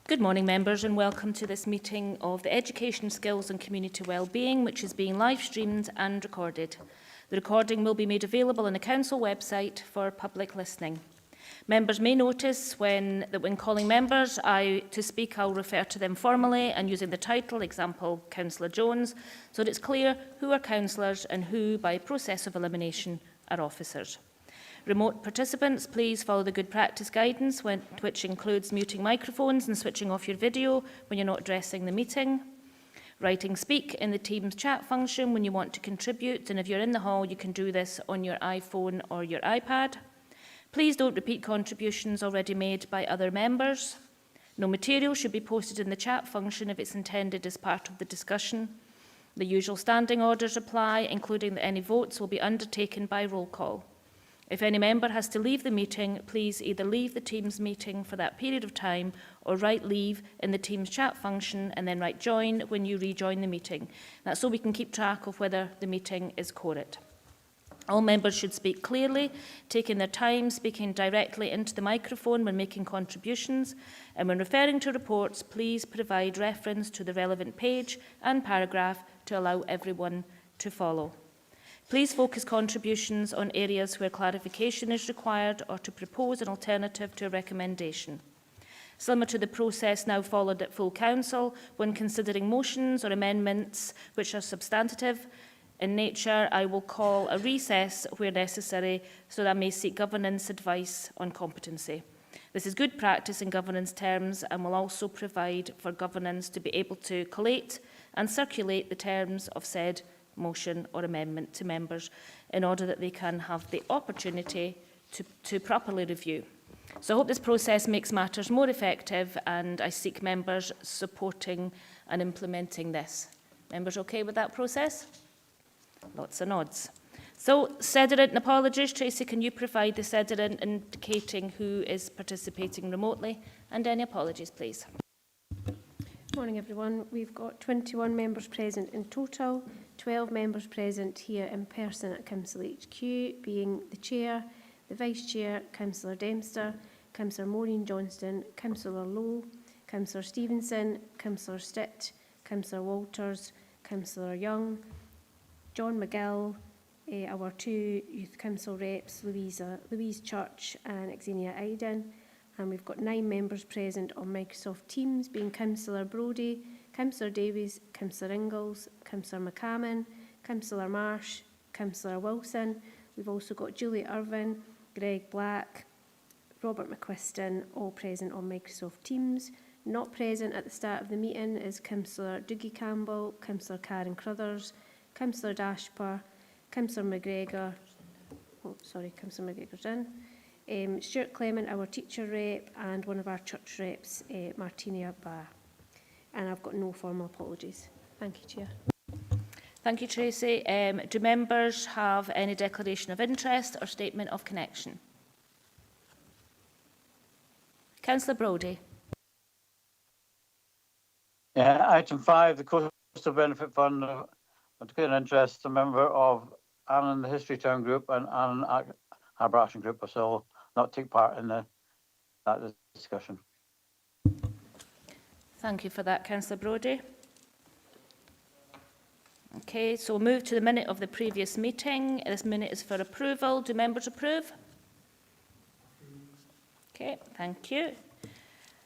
Good morning, members, and welcome to this meeting of the Education, Skills and Community Wellbeing, which is being live streamed and recorded. The recording will be made available on the Council website for public listening. Members may notice when calling members to speak, I'll refer to them formally and using the title, example, Councillor Jones, so that it's clear who are councillors and who, by process of elimination, are officers. Remote participants, please follow the good practice guidance, which includes muting microphones and switching off your video when you're not addressing the meeting. Writing speak in the Teams chat function when you want to contribute, and if you're in the hall, you can do this on your iPhone or your iPad. Please don't repeat contributions already made by other members. No material should be posted in the chat function if it's intended as part of the discussion. The usual standing orders apply, including that any votes will be undertaken by roll call. If any member has to leave the meeting, please either leave the Teams meeting for that period of time or write leave in the Teams chat function and then write join when you rejoin the meeting. That's so we can keep track of whether the meeting is quorate. All members should speak clearly, taking their time, speaking directly into the microphone when making contributions, and when referring to reports, please provide reference to the relevant page and paragraph to allow everyone to follow. Please focus contributions on areas where clarification is required or to propose an alternative to a recommendation. Similar to the process now followed at full council, when considering motions or amendments which are substantive in nature, I will call a recess where necessary so that I may seek governance advice on competency. This is good practice in governance terms and will also provide for governance to be able to collate and circulate the terms of said motion or amendment to members in order that they can have the opportunity to properly review. So I hope this process makes matters more effective, and I seek members supporting and implementing this. Members okay with that process? Lots of nods. So, sediment and apologies. Tracy, can you provide the sediment indicating who is participating remotely? And any apologies, please. Morning, everyone. We've got 21 members present in total, 12 members present here in person at Council HQ, being the Chair, the Vice Chair, Councillor Dempster, Councillor Maureen Johnston, Councillor Lowe, Councillor Stevenson, Councillor Stitt, Councillor Walters, Councillor Young, John McGill, our two Youth Council reps, Louise Church and Xenia Aiden. And we've got 9 members present on Microsoft Teams, being Councillor Brodie, Councillor Davies, Councillor Ingalls, Councillor McCammon, Councillor Marsh, Councillor Wilson. We've also got Julie Irvin, Greg Black, Robert McQuiston, all present on Microsoft Teams. Not present at the start of the meeting is Councillor Dougie Campbell, Councillor Karen Crothers, Councillor Dashper, Councillor McGregor, Councillor McGregor's in, Stuart Clement, our teacher rep, and one of our church reps, Martina Barr. And I've got no formal apologies. Thank you, Chair. Thank you, Tracy. Do members have any declaration of interest or statement of connection? Councillor Brodie. Yeah, item 5, the Coastal Benefit Fund. To get an interest, a member of Annan the History Town Group and Annan Harbour Action Group, so I'll not take part in that discussion. Thank you for that, Councillor Brodie. Okay, so we'll move to the minute of the previous meeting. This minute is for approval. Do members approve? Okay, thank you.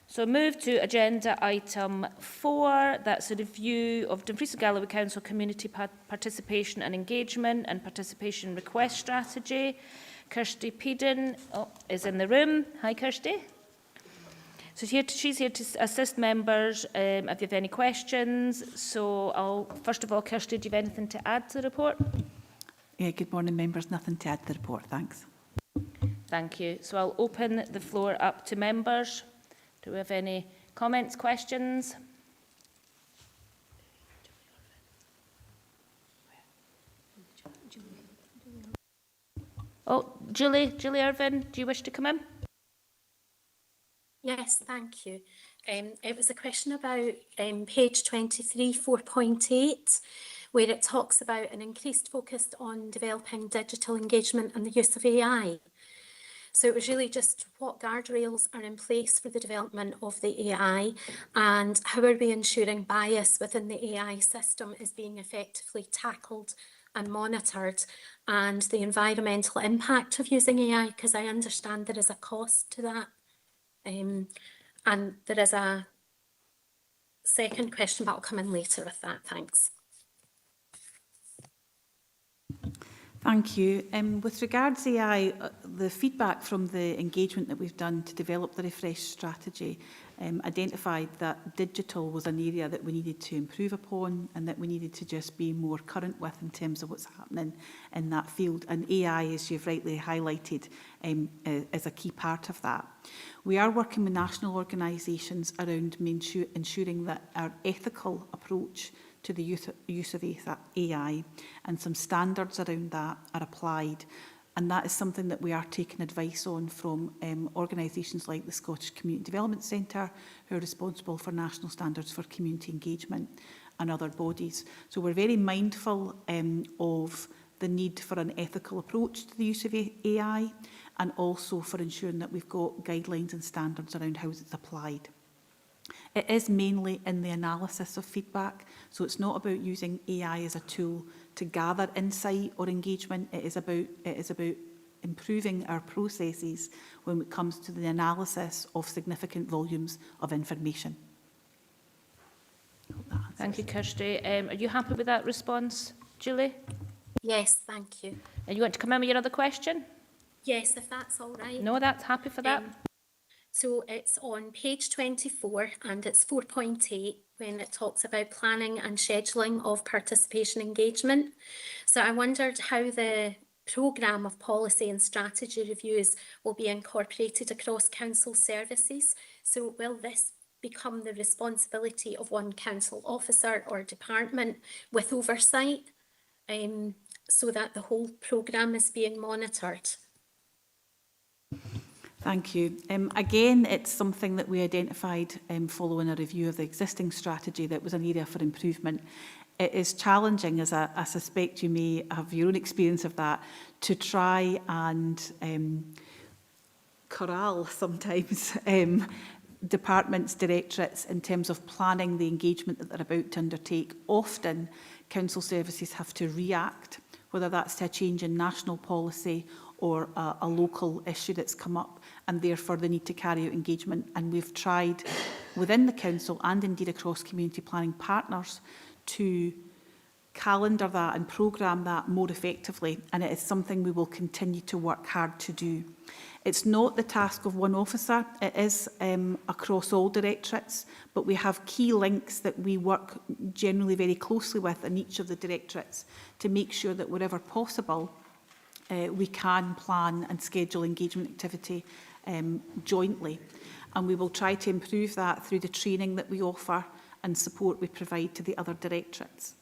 So move to agenda item 4. That's a review of Dumfries and Galloway Council community participation and engagement and participation request strategy. Kirsty Peden is in the room. Hi, Kirsty. So she's here to assist members if you have any questions. So first of all, Kirsty, do you have anything to add to the report? Yeah, good morning, members. Nothing to add to the report, thanks. Thank you. So I'll open the floor up to members. Do we have any comments, questions? Oh, Julie Irvin, do you wish to come in? Yes, thank you. It was a question about page 23, 4.8, where it talks about an increased focus on developing digital engagement and the use of AI. So it was really just what guardrails are in place for the development of the AI, and how are we ensuring bias within the AI system is being effectively tackled and monitored, and the environmental impact of using AI, because I understand there is a cost to that. And there is a second question, but I'll come in later with that. Thanks. Thank you. With regards to AI, the feedback from the engagement that we've done to develop the refresh strategy identified that digital was an area that we needed to improve upon and that we needed to just be more current with in terms of what's happening in that field. And AI, as you've rightly highlighted, is a key part of that. We are working with national organisations around ensuring that our ethical approach to the use of AI and some standards around that are applied. And that is something that we are taking advice on from organisations like the Scottish Community Development Centre, who are responsible for national standards for community engagement, and other bodies. So we're very mindful of the need for an ethical approach to the use of AI, and also for ensuring that we've got guidelines and standards around how it's applied. It is mainly in the analysis of feedback, so it's not about using AI as a tool to gather insight or engagement. It is about improving our processes when it comes to the analysis of significant volumes of information. Thank you, Kirsty. Are you happy with that response, Julie? Yes, thank you. And you want to come in with your other question? Yes, if that's all right. No, that's happy for that. So it's on page 24 and it's 4.8 when it talks about planning and scheduling of participation engagement. So I wondered how the programme of policy and strategy reviews will be incorporated across council services. So will this become the responsibility of one council officer or department with oversight, so that the whole programme is being monitored? Thank you. Again, it's something that we identified following a review of the existing strategy that was an area for improvement. It is challenging, as I suspect you may have your own experience of that, to try and corral sometimes departments, directorates in terms of planning the engagement that they're about to undertake. Often, council services have to react, whether that's to a change in national policy or a local issue that's come up, and therefore the need to carry out engagement. And we've tried within the council and indeed across community planning partners to calendar that and programme that more effectively, and it is something we will continue to work hard to do. It's not the task of one officer, it is across all directorates, but we have key links that we work generally very closely with in each of the directorates to make sure that wherever possible we can plan and schedule engagement activity jointly. And we will try to improve that through the training that we offer and support we provide to the other directorates.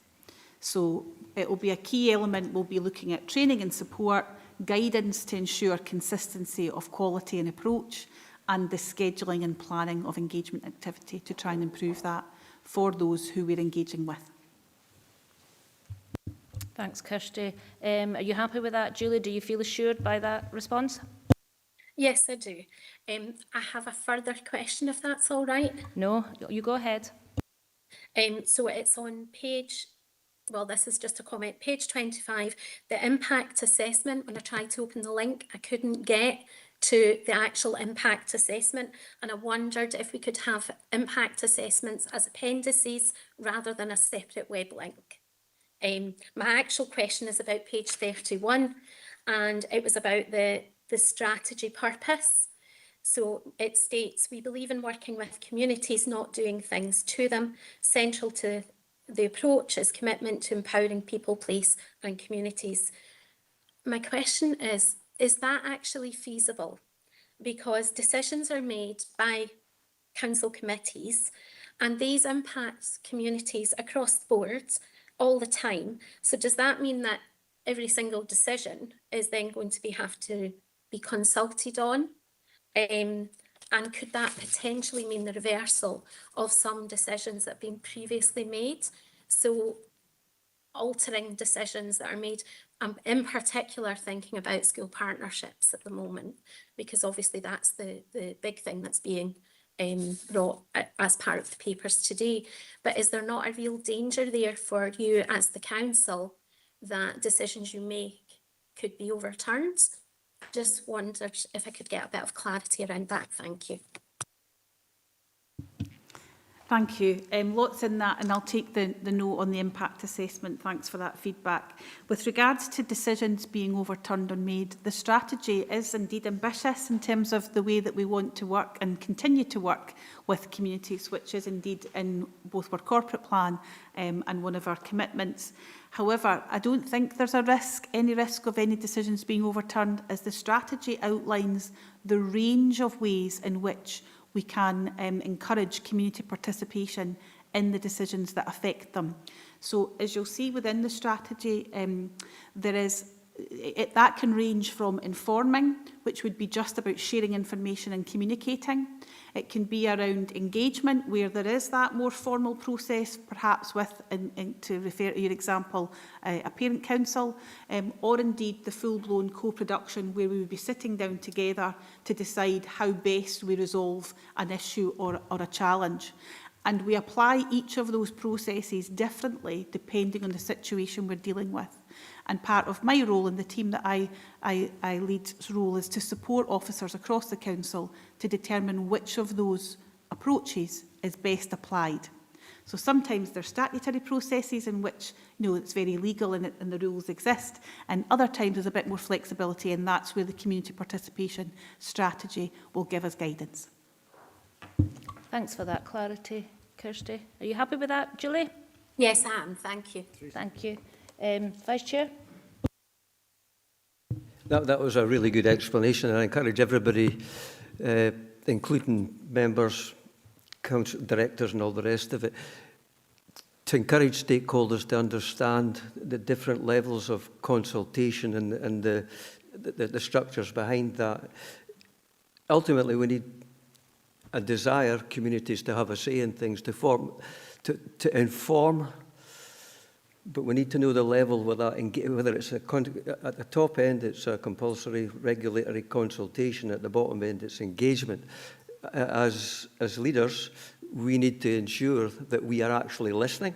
So it will be a key element. We'll be looking at training and support, guidance to ensure consistency of quality and approach, and the scheduling and planning of engagement activity to try and improve that for those who we're engaging with. Thanks, Kirsty. Are you happy with that, Julie? Do you feel assured by that response? Yes, I do. I have a further question, if that's all right. No, you go ahead. So it's on page, well, this is just a comment, page 25, the impact assessment. When I tried to open the link, I couldn't get to the actual impact assessment, and I wondered if we could have impact assessments as appendices rather than a separate web link. My actual question is about page 31, and it was about the strategy purpose. So it states, we believe in working with communities, not doing things to them. Central to the approach is commitment to empowering people, place and communities. My question is, is that actually feasible? Because decisions are made by council committees and these impact communities across the board all the time. So does that mean that every single decision is then going to have to be consulted on? And could that potentially mean the reversal of some decisions that have been previously made? So altering decisions that are made, I'm in particular thinking about school partnerships at the moment, because obviously that's the big thing that's being brought as part of the papers today. But is there not a real danger there for you as the council that decisions you make could be overturned? Just wondered if I could get a bit of clarity around that. Thank you. Thank you. Lots in that, and I'll take the note on the impact assessment. Thanks for that feedback. With regards to decisions being overturned or made, the strategy is indeed ambitious in terms of the way that we want to work and continue to work with communities, which is indeed in both our corporate plan and one of our commitments. However, I don't think there's any risk of any decisions being overturned, as the strategy outlines the range of ways in which we can encourage community participation in the decisions that affect them. So as you'll see within the strategy, that can range from informing, which would be just about sharing information and communicating. It can be around engagement, where there is that more formal process, perhaps with, to refer to your example, a parent council, or indeed the full-blown co-production, where we would be sitting down together to decide how best we resolve an issue or a challenge. And we apply each of those processes differently depending on the situation we're dealing with. And part of my role in the team that I lead's role is to support officers across the council to determine which of those approaches is best applied. So sometimes there's statutory processes in which it's very legal and the rules exist, and other times there's a bit more flexibility, and that's where the community participation strategy will give us guidance. Thanks for that clarity, Kirsty. Are you happy with that, Julie? Yes, I am. Thank you. Thank you. Vice Chair? That was a really good explanation, and I encourage everybody, including members, council directors and all the rest of it, to encourage stakeholders to understand the different levels of consultation and the structures behind that. Ultimately, we need a desire communities to have a say in things, to inform, but we need to know the level where that, whether it's at the top end, it's a compulsory regulatory consultation. At the bottom end, it's engagement. As leaders, we need to ensure that we are actually listening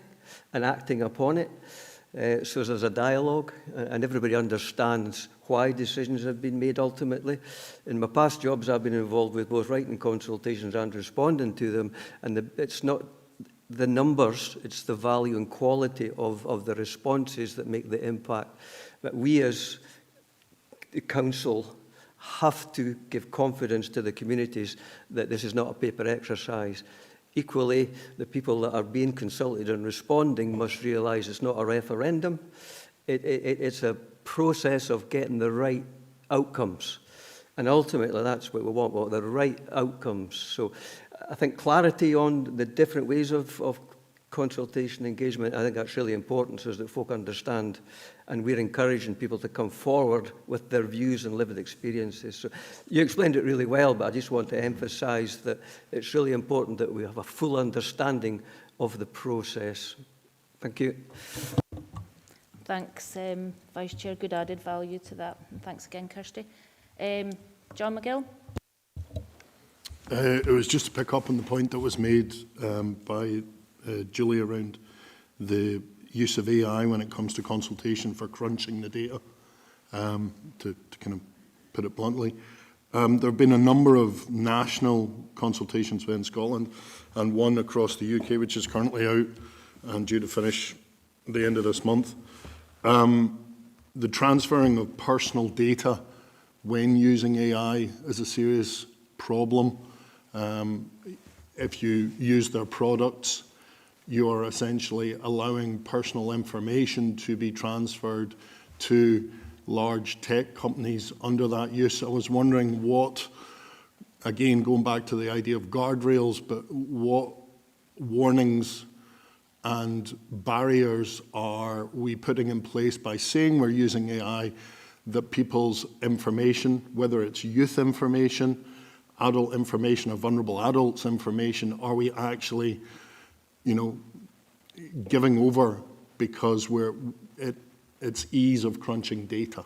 and acting upon it. So there's a dialogue, and everybody understands why decisions have been made ultimately. In my past jobs, I've been involved with both writing consultations and responding to them, and it's not the numbers, it's the value and quality of the responses that make the impact. But we as the council have to give confidence to the communities that this is not a paper exercise. Equally, the people that are being consulted and responding must realise it's not a referendum. It's a process of getting the right outcomes. And ultimately, that's what we want, the right outcomes. So I think clarity on the different ways of consultation, engagement, I think that's really important so that folk understand, and we're encouraging people to come forward with their views and lived experiences. So you explained it really well, but I just want to emphasise that it's really important that we have a full understanding of the process. Thank you. Thanks, Vice Chair. Good added value to that. And thanks again, Kirsty. John McGill? It was just to pick up on the point that was made by Julie around the use of AI when it comes to consultation for crunching the data, to kind of put it bluntly. There have been a number of national consultations within Scotland and one across the UK, which is currently out and due to finish at the end of this month. The transferring of personal data when using AI is a serious problem. If you use their products, you are essentially allowing personal information to be transferred to large tech companies under that use. I was wondering what, again, going back to the idea of guardrails, but what warnings and barriers are we putting in place by saying we're using AI, that people's information, whether it's youth information, adult information, or vulnerable adults information, are we actually, giving over because it's ease of crunching data?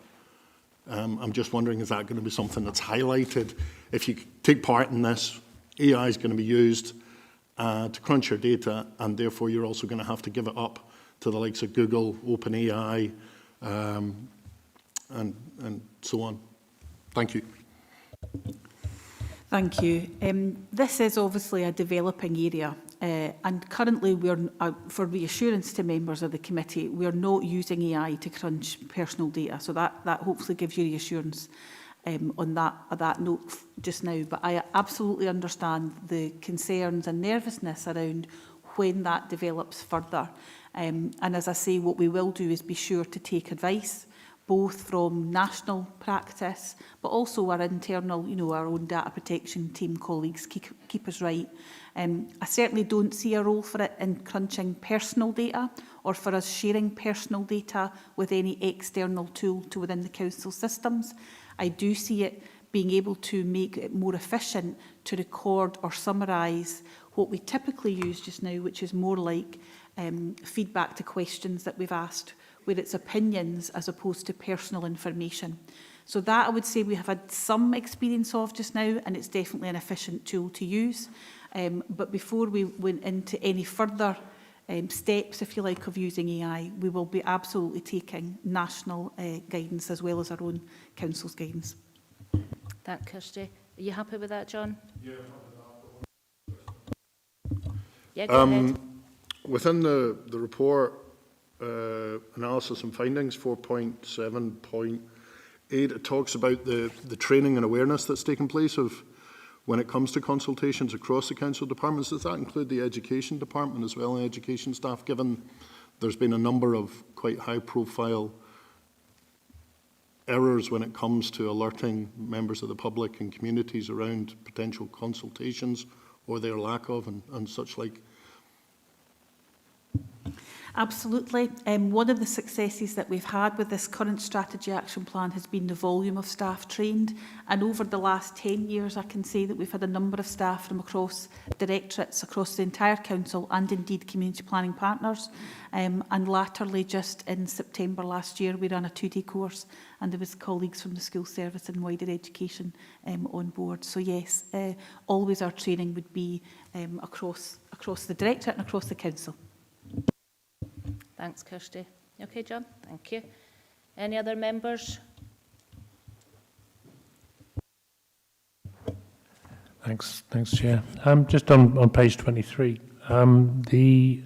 I'm just wondering, is that going to be something that's highlighted? If you take part in this, AI is going to be used to crunch your data, and therefore you're also going to have to give it up to the likes of Google, OpenAI, and so on. Thank you. Thank you. This is obviously a developing area, and currently we're, for reassurance to members of the committee, we are not using AI to crunch personal data. So that hopefully gives you reassurance on that note just now. But I absolutely understand the concerns and nervousness around when that develops further. And as I say, what we will do is be sure to take advice, both from national practice, but also our internal, our own data protection team colleagues keep us right. I certainly don't see a role for it in crunching personal data or for us sharing personal data with any external tool to within the council systems. I do see it being able to make it more efficient to record or summarise what we typically use just now, which is more like feedback to questions that we've asked, where it's opinions as opposed to personal information. So that I would say we have had some experience of just now, and it's definitely an efficient tool to use. But before we went into any further steps, if you like, of using AI, we will be absolutely taking national guidance as well as our own council's guidance. Thank Kirsty. Are you happy with that, John? Yeah, yeah, go ahead. Within the report, analysis and findings 4.7.8, it talks about the training and awareness that's taken place of when it comes to consultations across the council departments. Does that include the education department as well, and education staff, given there's been a number of quite high profile errors when it comes to alerting members of the public and communities around potential consultations or their lack of and such like? Absolutely. One of the successes that we've had with this current strategy action plan has been the volume of staff trained. And over the last 10 years, I can say that we've had a number of staff from across directorates, across the entire council, and indeed community planning partners. And latterly, just in September last year, we ran a 2-day course, and there was colleagues from the school service and wider education on board. So yes, always our training would be across the directorate and across the council. Thanks, Kirsty. Okay, John, thank you. Any other members? Thanks, Chair. Just on page 23, the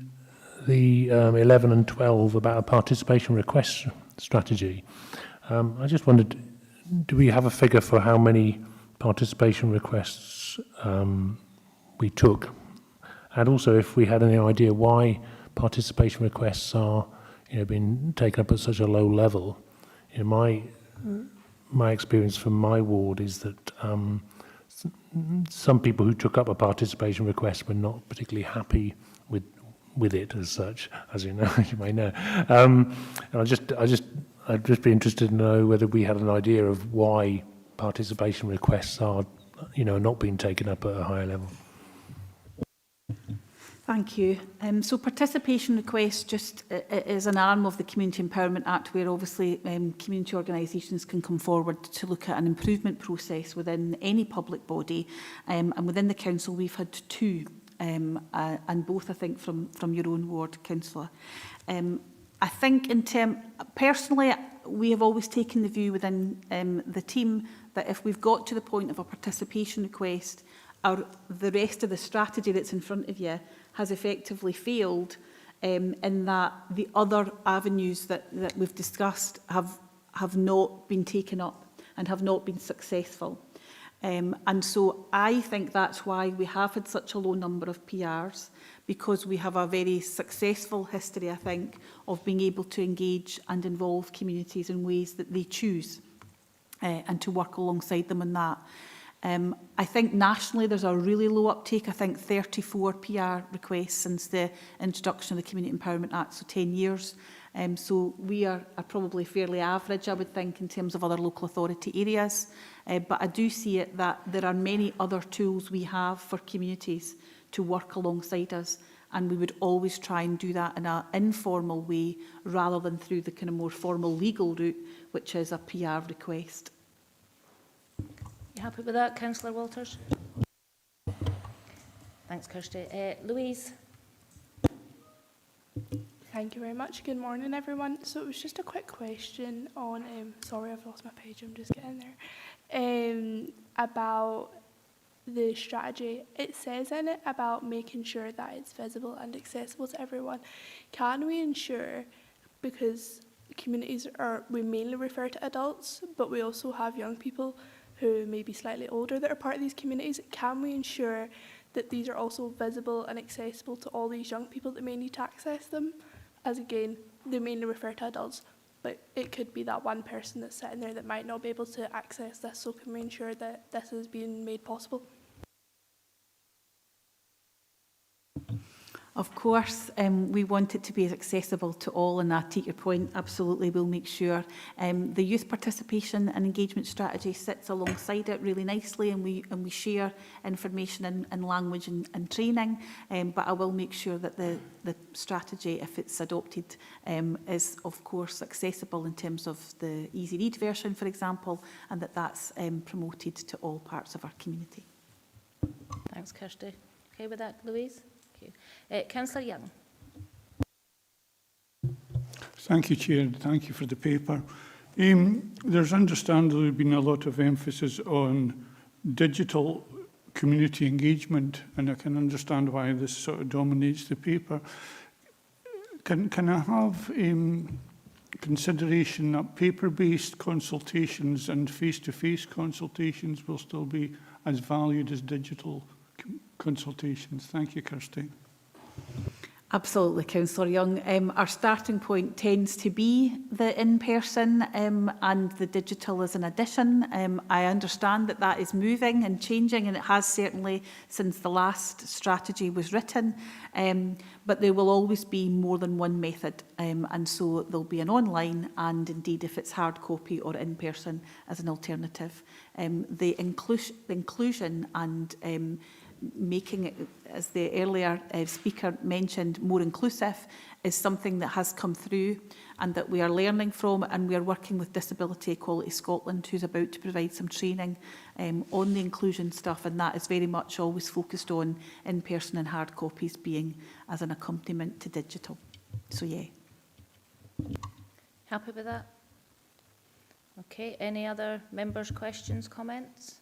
11 and 12 about a participation request strategy. I just wondered, do we have a figure for how many participation requests we took? And also if we had any idea why participation requests are, being taken up at such a low level. My experience from my ward is that some people who took up a participation request were not particularly happy with it as such, as you know, you may know. And I'd just be interested to know whether we had an idea of why participation requests are, not being taken up at a higher level. Thank you. So participation requests just is an arm of the Community Empowerment Act, where obviously community organisations can come forward to look at an improvement process within any public body. And within the council, we've had 2, and both, I think, from your own ward, councillor. I think personally, we have always taken the view within the team that if we've got to the point of a participation request, the rest of the strategy that's in front of you has effectively failed, in that the other avenues that we've discussed have not been taken up and have not been successful. And so I think that's why we have had such a low number of PRs, because we have a very successful history, I think, of being able to engage and involve communities in ways that they choose and to work alongside them on that. I think nationally there's a really low uptake. I think 34 PR requests since the introduction of the Community Empowerment Act, so 10 years. So we are probably fairly average, I would think, in terms of other local authority areas. But I do see it that there are many other tools we have for communities to work alongside us, and we would always try and do that in an informal way rather than through the kind of more formal legal route, which is a PR request. You happy with that, Councillor Walters? Thanks, Kirsty. Louise? Thank you very much. Good morning, everyone. So it was just a quick question on, sorry, I've lost my page, I'm just getting there, about the strategy. It says in it about making sure that it's visible and accessible to everyone. Can we ensure, because communities we mainly refer to adults, but we also have young people who may be slightly older that are part of these communities, can we ensure that these are also visible and accessible to all these young people that may need to access them? As again, they mainly refer to adults, but it could be that one person that's sitting there that might not be able to access this, so can we ensure that this is being made possible? Of course, we want it to be as accessible to all, and I take your point, absolutely, we'll make sure. The youth participation and engagement strategy sits alongside it really nicely, and we share information and language and training, but I will make sure that the strategy, if it's adopted, is of course accessible in terms of the easy read version, for example, and that's promoted to all parts of our community. Thanks, Kirsty. Okay with that, Louise? Councillor Young. Thank you, Chair. Thank you for the paper. There's understandably been a lot of emphasis on digital community engagement, and I can understand why this sort of dominates the paper. Can I have consideration that paper-based consultations and face-to-face consultations will still be as valued as digital consultations? Thank you, Kirsty. Absolutely, Councillor Young. Our starting point tends to be the in-person and the digital as an addition. I understand that that is moving and changing, and it has certainly since the last strategy was written, but there will always be more than one method, and so there'll be an online and indeed if it's hard copy or in-person as an alternative. The inclusion and making it, as the earlier speaker mentioned, more inclusive is something that has come through and that we are learning from, and we are working with Disability Equality Scotland, who's about to provide some training on the inclusion stuff, and that is very much always focused on in-person and hard copies being as an accompaniment to digital. So yeah. Happy with that? Okay, any other members' questions, comments?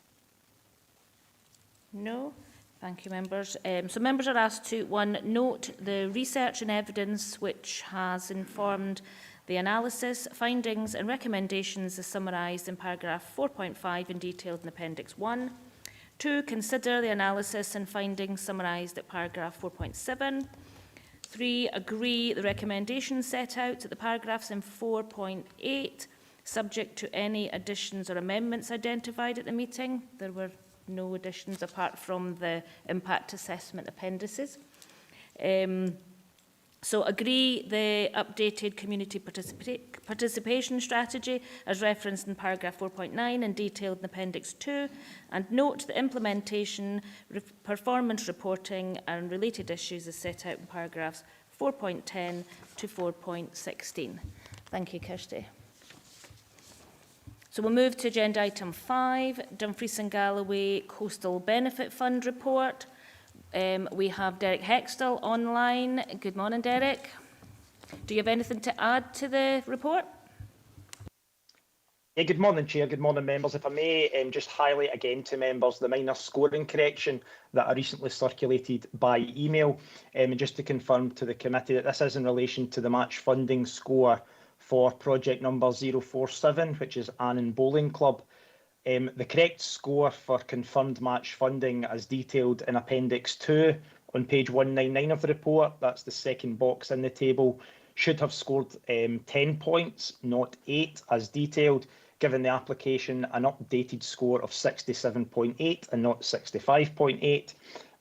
No? Thank you, members. So members are asked to, one, note the research and evidence which has informed the analysis, findings and recommendations as summarised in paragraph 4.5 and detailed in Appendix 1. 2, consider the analysis and findings summarised at paragraph 4.7. 3, agree the recommendations set out at the paragraphs in 4.8, subject to any additions or amendments identified at the meeting. There were no additions apart from the impact assessment appendices. So agree the updated community participation strategy as referenced in paragraph 4.9 and detailed in Appendix 2, and note the implementation, performance reporting and related issues as set out in paragraphs 4.10 to 4.16. Thank you, Kirsty. So we'll move to agenda item 5, Dumfries and Galloway Coastal Benefit Fund report. We have Derek Hextall online. Good morning, Derek. Do you have anything to add to the report? Yeah, good morning, Chair. Good morning, members. If I may just highlight again to members the minor scoring correction that I recently circulated by email, and just to confirm to the committee that this is in relation to the match funding score for project number 047, which is Annan Bowling Club. The correct score for confirmed match funding as detailed in Appendix 2 on page 199 of the report, that's the second box in the table, should have scored 10 points, not 8 as detailed, given the application an updated score of 67.8 and not 65.8.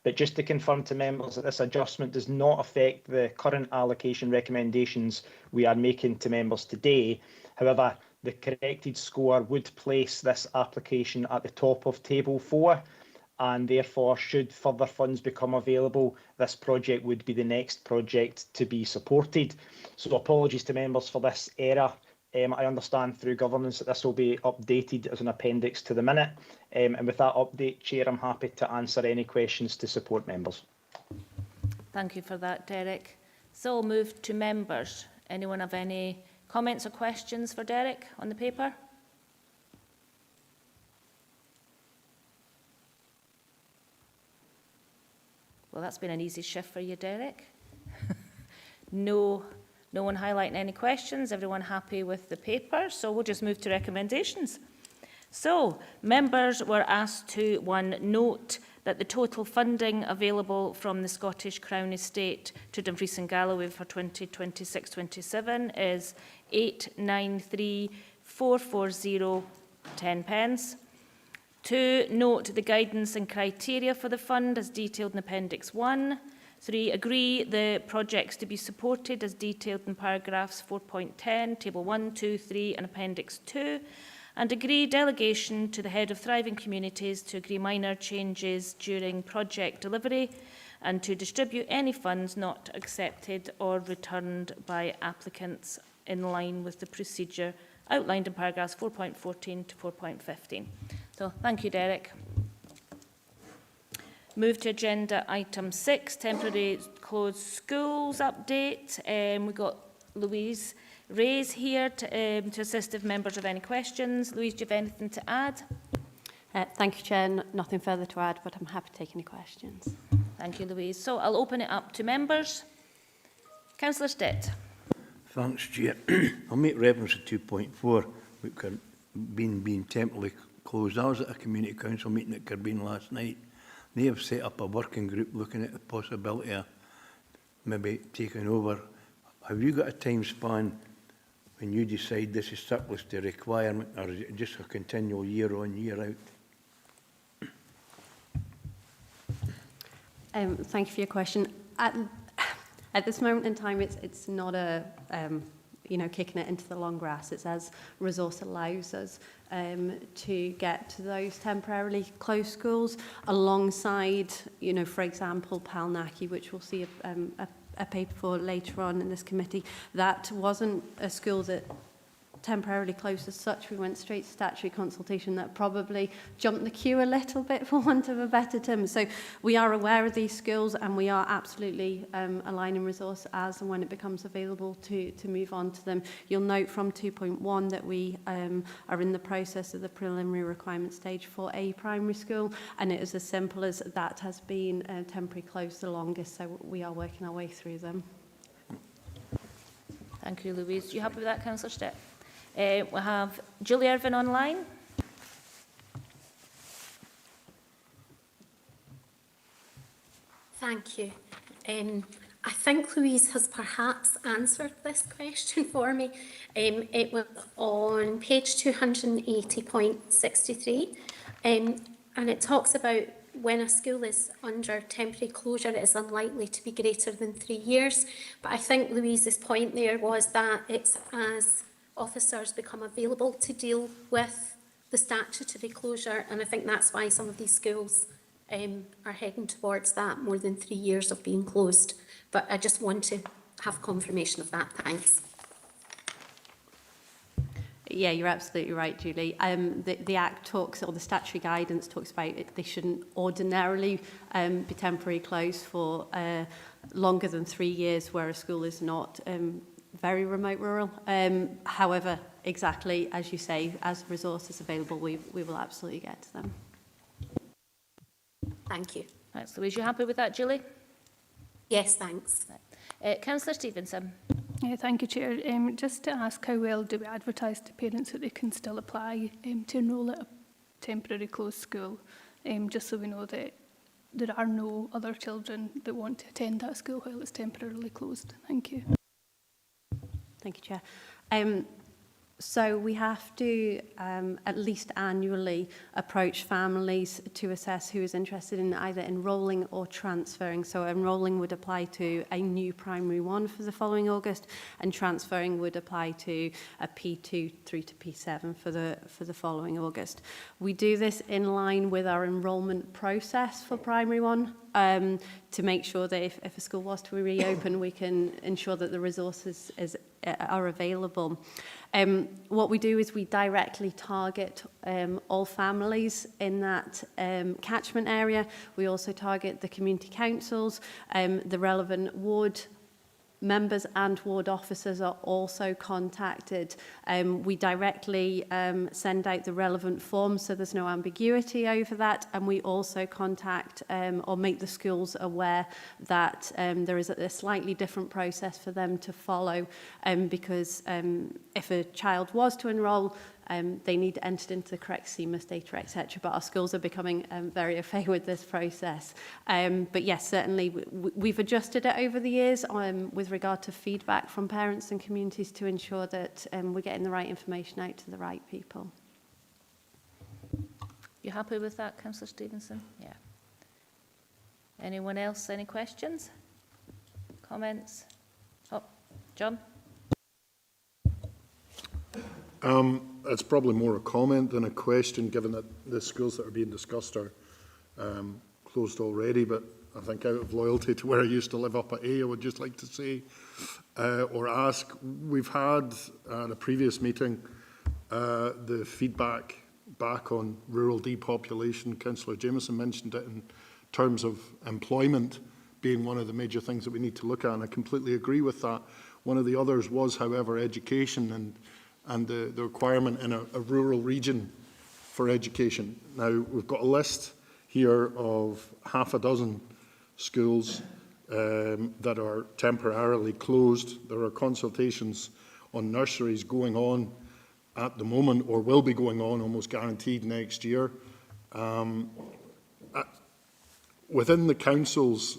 But just to confirm to members that this adjustment does not affect the current allocation recommendations we are making to members today. However, the corrected score would place this application at the top of Table 4, and therefore, should further funds become available, this project would be the next project to be supported. So apologies to members for this error. I understand through governance that this will be updated as an appendix to the minute. And with that update, Chair, I'm happy to answer any questions to support members. Thank you for that, Derek. So we'll move to members. Anyone have any comments or questions for Derek on the paper? Well, that's been an easy shift for you, Derek. No one highlighting any questions. Everyone happy with the paper? So we'll just move to recommendations. So members were asked to, 1, note that the total funding available from the Scottish Crown Estate to Dumfries and Galloway for 2026-27 is 893,440 10 pence. 2, note the guidance and criteria for the fund as detailed in Appendix 1. 3, agree the projects to be supported as detailed in paragraphs 4.10, Table 1, 2, 3 and Appendix 2. And agree delegation to the Head of Thriving Communities to agree minor changes during project delivery and to distribute any funds not accepted or returned by applicants in line with the procedure outlined in paragraphs 4.14 to 4.15. So thank you, Derek. Move to agenda item 6, temporary closed schools update. We've got Louise Ray's here to assist if members have any questions. Louise, do you have anything to add? Thank you, Chair. Nothing further to add, but I'm happy to take any questions. Thank you, Louise. So I'll open it up to members. Councillor Stitt. Thanks, Chair. I'll make reference to 2.4, which had been temporarily closed. I was at a community council meeting at Kirkbean last night. They have set up a working group looking at the possibility of maybe taking over. Have you got a time span when you decide this is surplus to requirement, or is it just a continual year on, year out? Thank you for your question. At this moment in time, it's not a kicking it into the long grass. It's as resource allows us to get to those temporarily closed schools alongside, for example, Palnaki, which we'll see a paper for later on in this committee. That wasn't a school that temporarily closed as such. We went straight to statutory consultation. That probably jumped the queue a little bit, for want of a better term. So we are aware of these skills, and we are absolutely aligning resource as and when it becomes available to move on to them. You'll note from 2.1 that we are in the process of the preliminary requirement stage for a primary school, and it is as simple as that has been temporarily closed the longest, so we are working our way through them. Thank you, Louise. Do you happy with that, Councillor Stitt? We have Julie Irvine online. Thank you. I think Louise has perhaps answered this question for me. It was on page 280.63, and it talks about when a school is under temporary closure, it is unlikely to be greater than 3 years. But I think Louise's point there was that it's as officers become available to deal with the statutory closure, and I think that's why some of these schools are heading towards that, more than 3 years of being closed. But I just want to have confirmation of that. Thanks. Yeah, you're absolutely right, Julie. The Act talks, or the statutory guidance talks about it, they shouldn't ordinarily be temporarily closed for longer than 3 years where a school is not very remote rural. However, exactly as you say, as resources available, we will absolutely get to them. Thank you. Thanks, Louise. You happy with that, Julie? Yes, thanks. Councillor Stevenson. Yeah, thank you, Chair. Just to ask, how well do we advertise to parents that they can still apply to enrol at a temporary closed school, just so we know that there are no other children that want to attend that school while it's temporarily closed. Thank you. Thank you, Chair. So we have to at least annually approach families to assess who is interested in either enrolling or transferring. So enrolling would apply to a new primary one for the following August, and transferring would apply to a P2 through to P7 for the following August. We do this in line with our enrolment process for primary one, to make sure that if a school was to reopen, we can ensure that the resources are available. What we do is we directly target all families in that catchment area. We also target the community councils, the relevant ward members and ward officers are also contacted. We directly send out the relevant forms, so there's no ambiguity over that, and we also contact or make the schools aware that there is a slightly different process for them to follow, because if a child was to enrol, they need entered into the correct CMIS data, etc. But our schools are becoming very au fait with this process. But yes, certainly we've adjusted it over the years with regard to feedback from parents and communities to ensure that we're getting the right information out to the right people. You happy with that, Councillor Stevenson? Yeah. Anyone else? Any questions? Comments? Oh, John? It's probably more a comment than a question, given that the schools that are being discussed are closed already. But I think out of loyalty to where I used to live up at A, I would just like to say or ask, we've had at a previous meeting the feedback back on rural depopulation. Councillor Jameson mentioned it in terms of employment being one of the major things that we need to look at, and I completely agree with that. One of the others was, however, education and the requirement in a rural region for education. Now, we've got a list here of half a dozen schools that are temporarily closed. There are consultations on nurseries going on at the moment, or will be going on, almost guaranteed next year. Within the council's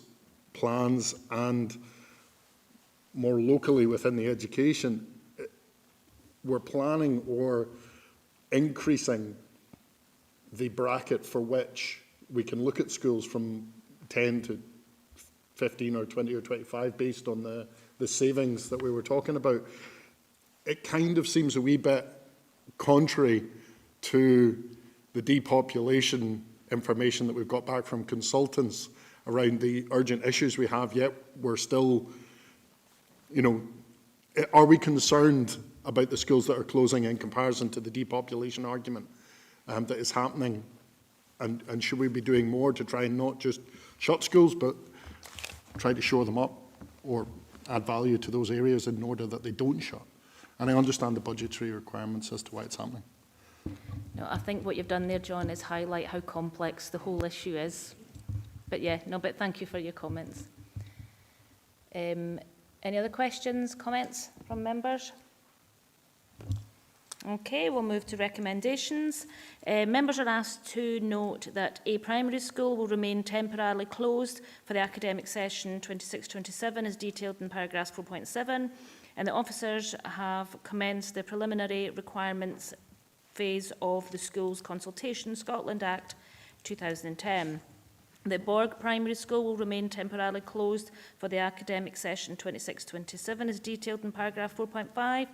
plans and more locally within the education, we're planning or increasing the bracket for which we can look at schools from 10 to 15 or 20 or 25 based on the savings that we were talking about. It kind of seems a wee bit contrary to the depopulation information that we've got back from consultants around the urgent issues we have, yet we're still, you know, are we concerned about the schools that are closing in comparison to the depopulation argument that is happening? And should we be doing more to try and not just shut schools, but try to shore them up or add value to those areas in order that they don't shut? And I understand the budgetary requirements as to why it's happening. No, I think what you've done there, John, is highlight how complex the whole issue is. But yeah, no, but thank you for your comments. Any other questions, comments from members? Okay, we'll move to recommendations. Members are asked to note that a primary school will remain temporarily closed for the academic session 26-27 as detailed in paragraphs 4.7, and the officers have commenced the preliminary requirements phase of the Schools Consultation Scotland Act 2010. The Borg Primary School will remain temporarily closed for the academic session 26-27 as detailed in paragraph 4.5.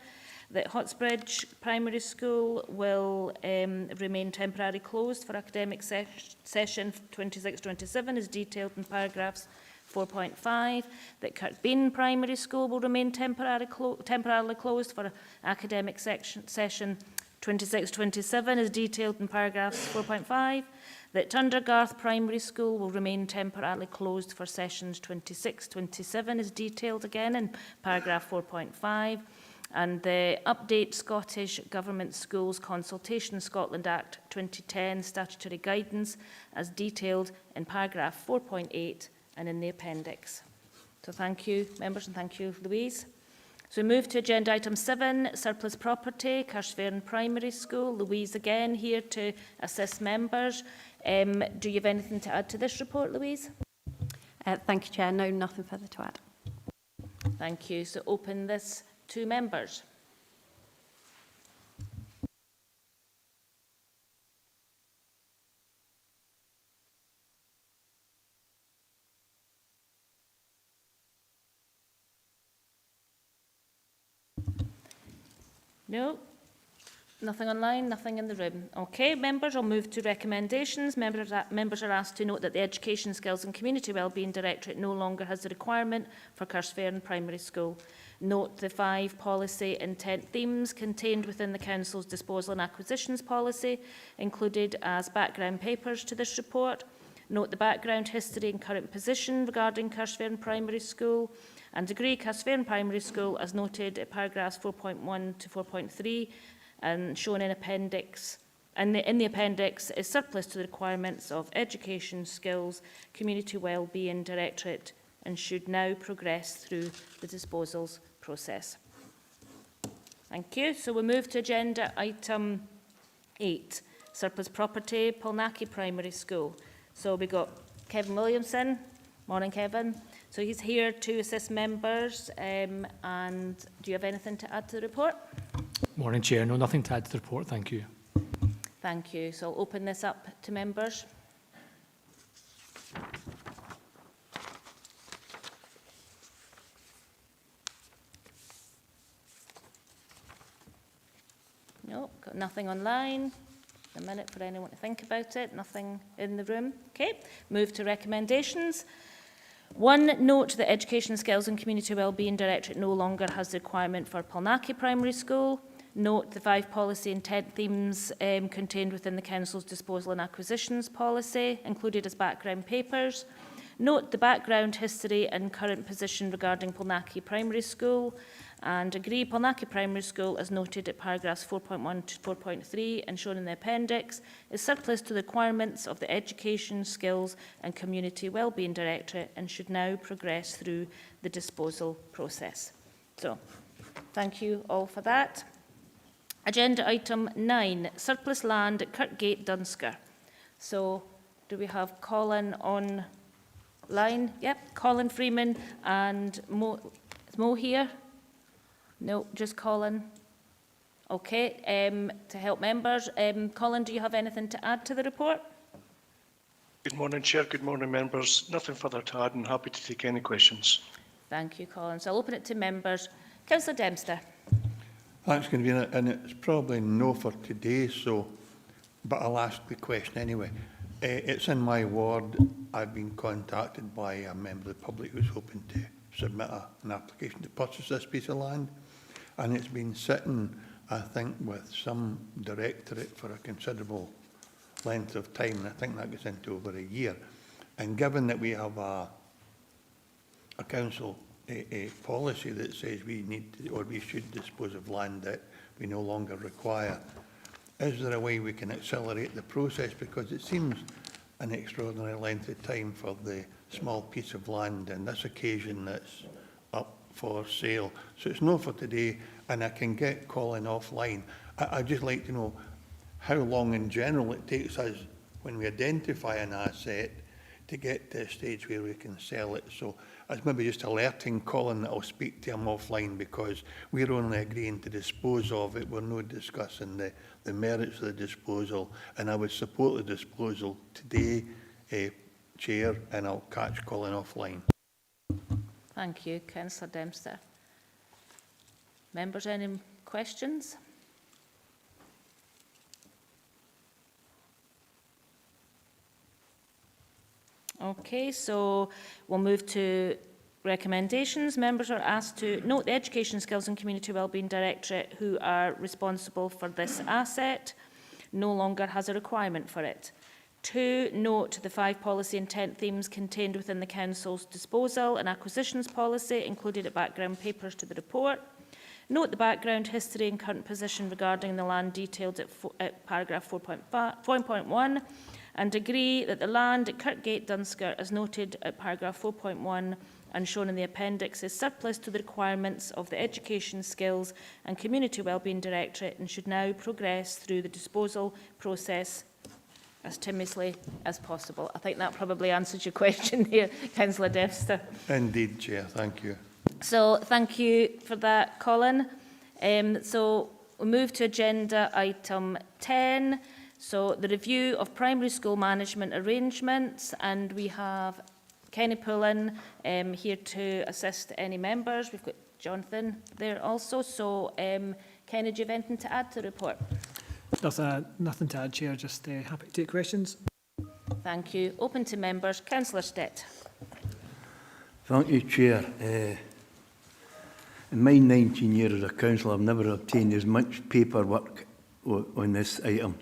The Hotsbridge Primary School will remain temporarily closed for academic session 26-27 as detailed in paragraphs 4.5. That Kirkbean Primary School will remain temporarily closed for academic session 26-27 as detailed in paragraphs 4.5. That Tundergarth Primary School will remain temporarily closed for sessions 26-27 as detailed again in paragraph 4.5. And the Update Scottish Government Schools Consultation Scotland Act 2010 statutory guidance as detailed in paragraph 4.8 and in the appendix. So thank you, members, and thank you, Louise. So we move to agenda item 7, surplus property, Carshfairn Primary School. Louise again here to assist members. Do you have anything to add to this report, Louise? Thank you, Chair. No, nothing further to add. Thank you. So open this to members. No, nothing online, nothing in the room. Okay, members, I'll move to recommendations. Members are asked to note that the Education, Skills and Community Wellbeing Directorate no longer has the requirement for Carshfairn Primary School. Note the 5 policy intent themes contained within the Council's disposal and acquisitions policy, included as background papers to this report. Note the background, history and current position regarding Carshfairn Primary School, and agree Carshfairn Primary School as noted at paragraphs 4.1 to 4.3 and shown in appendix. And in the appendix is surplus to the requirements of Education, Skills, Community Wellbeing Directorate and should now progress through the disposals process. Thank you. So we move to agenda item 8, surplus property, Polnackie Primary School. So we got Kevin Williamson. Morning, Kevin. So he's here to assist members. And do you have anything to add to the report? Morning, Chair. No, nothing to add to the report. Thank you. Thank you. So I'll open this up to members. No, got nothing online. A minute for anyone to think about it. Nothing in the room. Okay, move to recommendations. 1, note that Education, Skills and Community Wellbeing Directorate no longer has the requirement for Polnackie Primary School. Note the 5 policy intent themes contained within the Council's disposal and acquisitions policy, included as background papers. Note the background, history and current position regarding Polnackie Primary School, and agree Polnackie Primary School, as noted at paragraphs 4.1 to 4.3 and shown in the appendix, is surplus to the requirements of the Education, Skills and Community Wellbeing Directorate and should now progress through the disposal process. So, thank you all for that. Agenda item 9, surplus land at Kirkgate, Dunsker. So, do we have Colin on line? Yep, Colin Freeman and Mo. Is Mo here? No, just Colin. Okay, to help members. Colin, do you have anything to add to the report? Good morning, Chair. Good morning, members. Nothing further to add and happy to take any questions. Thank you, Colin. So I'll open it to members. Councillor Dempster. Thanks, Convener. And it's probably no for today, so, but I'll ask the question anyway. It's in my ward. I've been contacted by a member of the public who's hoping to submit an application to purchase this piece of land. And it's been sitting, I think, with some directorate for a considerable length of time, and I think that gets into over a year. And given that we have a council a policy that says we need to, or we should dispose of land that we no longer require, is there a way we can accelerate the process? Because it seems an extraordinary length of time for the small piece of land and this occasion that's up for sale. So it's no for today, and I can get Colin offline. I'd just like to know how long in general it takes us when we identify an asset to get to a stage where we can sell it. So it's maybe just alerting Colin that I'll speak to him offline, because we're only agreeing to dispose of it. We're not discussing the merits of the disposal, and I would support the disposal today, Chair, and I'll catch Colin offline. Thank you, Councillor Dempster. Members, any questions? Okay, so we'll move to recommendations. Members are asked to note the Education, Skills and Community Wellbeing Directorate, who are responsible for this asset, no longer has a requirement for it. 2, note the 5 policy intent themes contained within the Council's disposal and acquisitions policy, included at background papers to the report. Note the background, history and current position regarding the land detailed at paragraph 4.1, and agree that the land at Kirkgate, Dunsker, as noted at paragraph 4.1 and shown in the appendix is surplus to the requirements of the Education, Skills and Community Wellbeing Directorate and should now progress through the disposal process as timely as possible. I think that probably answers your question there, Councillor Devster. Indeed, Chair. Thank you. So thank you for that, Colin. So we move to agenda item 10. So the review of primary school management arrangements, and we have Kenny Pullen here to assist any members. We've got Jonathan there also. So Kenny, do you have anything to add to the report? Nothing to add, Chair. Just happy to take questions. Thank you. Open to members. Councillor Stitt. Thank you, Chair. In my 19 years as a councillor, I've never obtained as much paperwork on this item.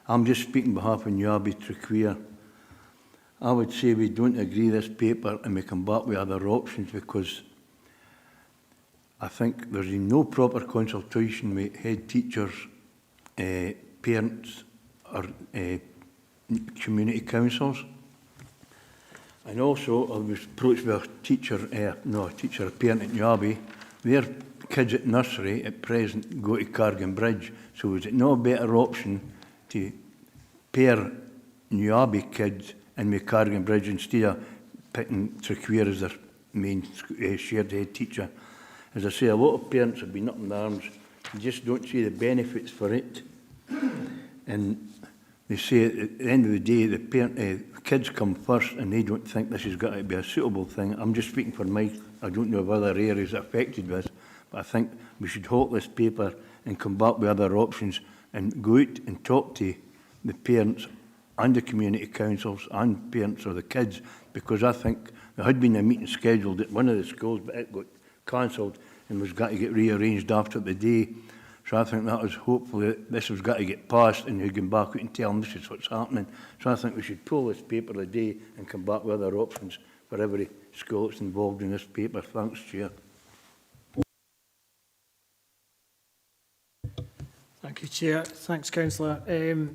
I'm just speaking on behalf of Nyabi Trequeer. I would say we don't agree this paper and we come back with other options because I think there's no proper consultation with head teachers, parents or community councils. And also I was approached by a teacher, a parent at Nyabi. Their kids at nursery at present go to Cargan Bridge. So is it not a better option to pair Nyabi kids and with Cargan Bridge instead of picking Trequeer as their main shared head teacher? As I say, a lot of parents have been up in arms. They just don't see the benefits for it. And they say at the end of the day, the kids come first and they don't think this has got to be a suitable thing. I'm just speaking for my, I don't know of other areas affected with this, but I think we should halt this paper and come back with other options and go out and talk to the parents and the community councils and parents of the kids, because I think there had been a meeting scheduled at one of the schools, but it got cancelled and was got to get rearranged after the day. So I think that was hopefully this has got to get passed and you can back out and tell them this is what's happening. So I think we should pull this paper a day and come back with other options for every school that's involved in this paper. Thanks, Chair. Thank you, Chair. Thanks, Councillor.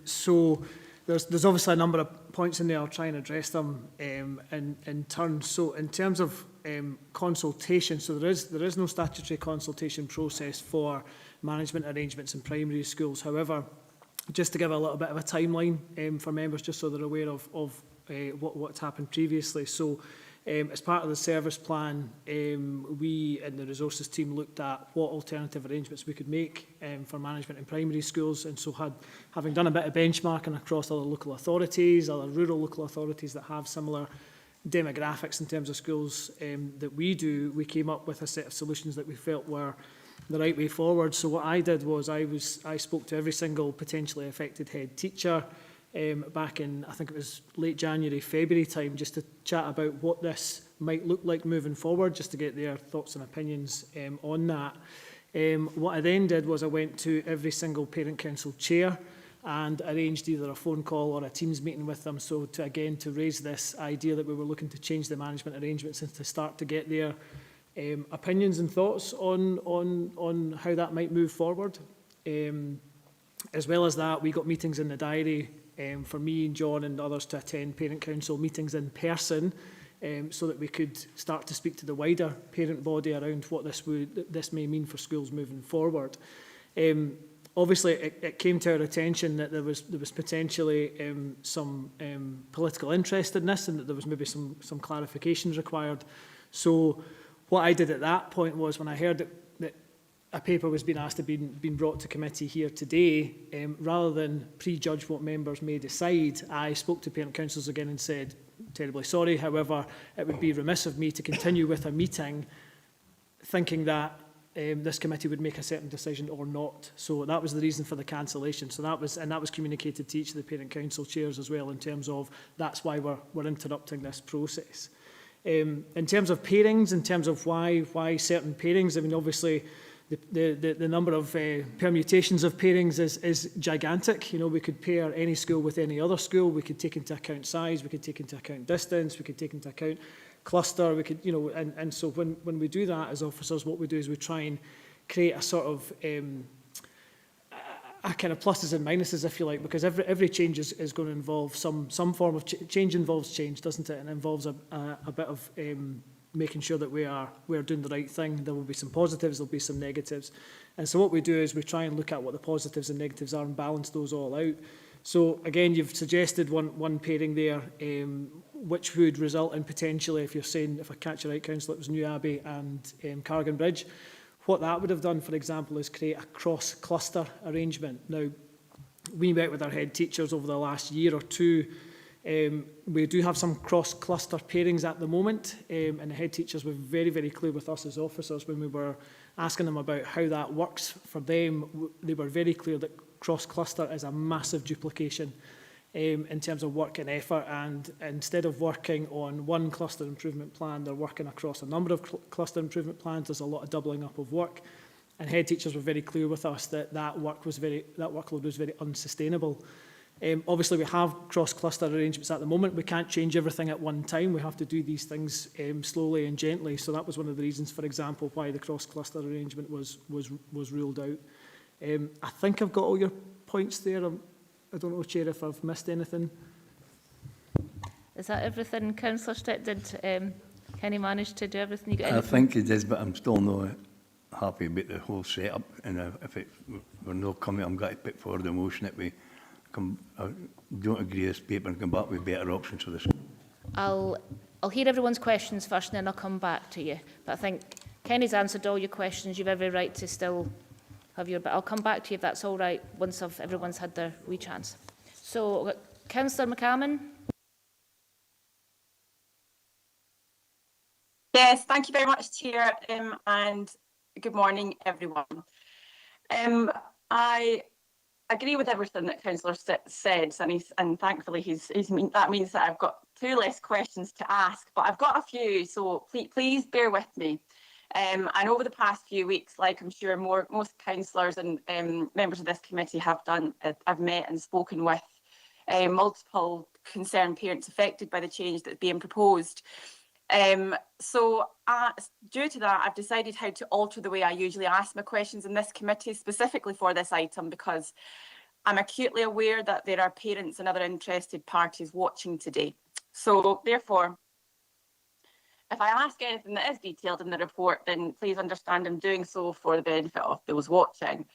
So there's obviously a number of points in there. I'll try and address them in turn. So in terms of consultation, so there is no statutory consultation process for management arrangements in primary schools. However, just to give a little bit of a timeline for members, just so they're aware of what's happened previously. So as part of the service plan, we in the resources team looked at what alternative arrangements we could make for management in primary schools. And so having done a bit of benchmarking across other local authorities, other rural local authorities that have similar demographics in terms of schools that we do, we came up with a set of solutions that we felt were the right way forward. So what I did was I spoke to every single potentially affected head teacher back in, I think it was late January, February time, just to chat about what this might look like moving forward, just to get their thoughts and opinions on that. What I then did was I went to every single parent council chair and arranged either a phone call or a Teams meeting with them, so to raise this idea that we were looking to change the management arrangements and to start to get their opinions and thoughts on how that might move forward. As well as that, we got meetings in the diary for me and John and others to attend parent council meetings in person, so that we could start to speak to the wider parent body around what this may mean for schools moving forward. Obviously, it came to our attention that there was potentially some political interest in this, and that there was maybe some clarifications required. So what I did at that point was, when I heard that a paper was being asked to be brought to committee here today, rather than prejudge what members may decide, I spoke to parent councils again and said, terribly sorry, however, it would be remiss of me to continue with a meeting thinking that this committee would make a certain decision or not. So that was the reason for the cancellation. So that was communicated to each of the parent council chairs as well, in terms of that's why we're interrupting this process. In terms of pairings, in terms of why certain pairings, I mean, obviously the number of permutations of pairings is gigantic. You know, we could pair any school with any other school. We could take into account size, we could take into account distance, we could take into account cluster, we could, you know, and so when we do that as officers, what we do is we try and create a sort of a kind of pluses and minuses, if you like, because every change is going to involve some form of change involves change, doesn't it? And involves a bit of making sure that we're doing the right thing. There will be some positives, there'll be some negatives. And so what we do is we try and look at what the positives and negatives are and balance those all out. So again, you've suggested one pairing there, which would result in potentially, if you're saying, if I catch it right, Councillor, it was New Abbey and Carrigan Bridge. What that would have done, for example, is create a cross-cluster arrangement. Now, we met with our head teachers over the last year or two. We do have some cross-cluster pairings at the moment, and the head teachers were very, very clear with us as officers when we were asking them about how that works for them. They were very clear that cross-cluster is a massive duplication in terms of work and effort, and instead of working on one cluster improvement plan, they're working across a number of cluster improvement plans. There's a lot of doubling up of work, and head teachers were very clear with us that that workload was very unsustainable. Obviously, we have cross-cluster arrangements at the moment. We can't change everything at one time. We have to do these things slowly and gently. So that was one of the reasons, for example, why the cross-cluster arrangement was ruled out. I think I've got all your points there. I don't know, Chair, if I've missed anything. Is that everything, Councillor Stitt? Did Kenny manage to do everything? You got I think he did, but I'm still not happy about the whole setup. And if we're not coming, I'm going to put forward the motion that we don't agree with this paper and come back with better options for this. I'll hear everyone's questions first, and then I'll come back to you. But I think Kenny's answered all your questions. You've every right to still have your... But I'll come back to you if that's all right once everyone's had their wee chance. So, Councillor McCalman. Yes, thank you very much, Chair, and good morning, everyone. I agree with everything that Councillor said, and thankfully that means that I've got 2 less questions to ask, but I've got a few, so please bear with me. And over the past few weeks, like I'm sure most councillors and members of this committee have done, I've met and spoken with multiple concerned parents affected by the change that's being proposed. So due to that, I've decided how to alter the way I usually ask my questions in this committee, specifically for this item, because I'm acutely aware that there are parents and other interested parties watching today. So therefore, if I ask anything that is detailed in the report, then please understand I'm doing so for the benefit of those watching.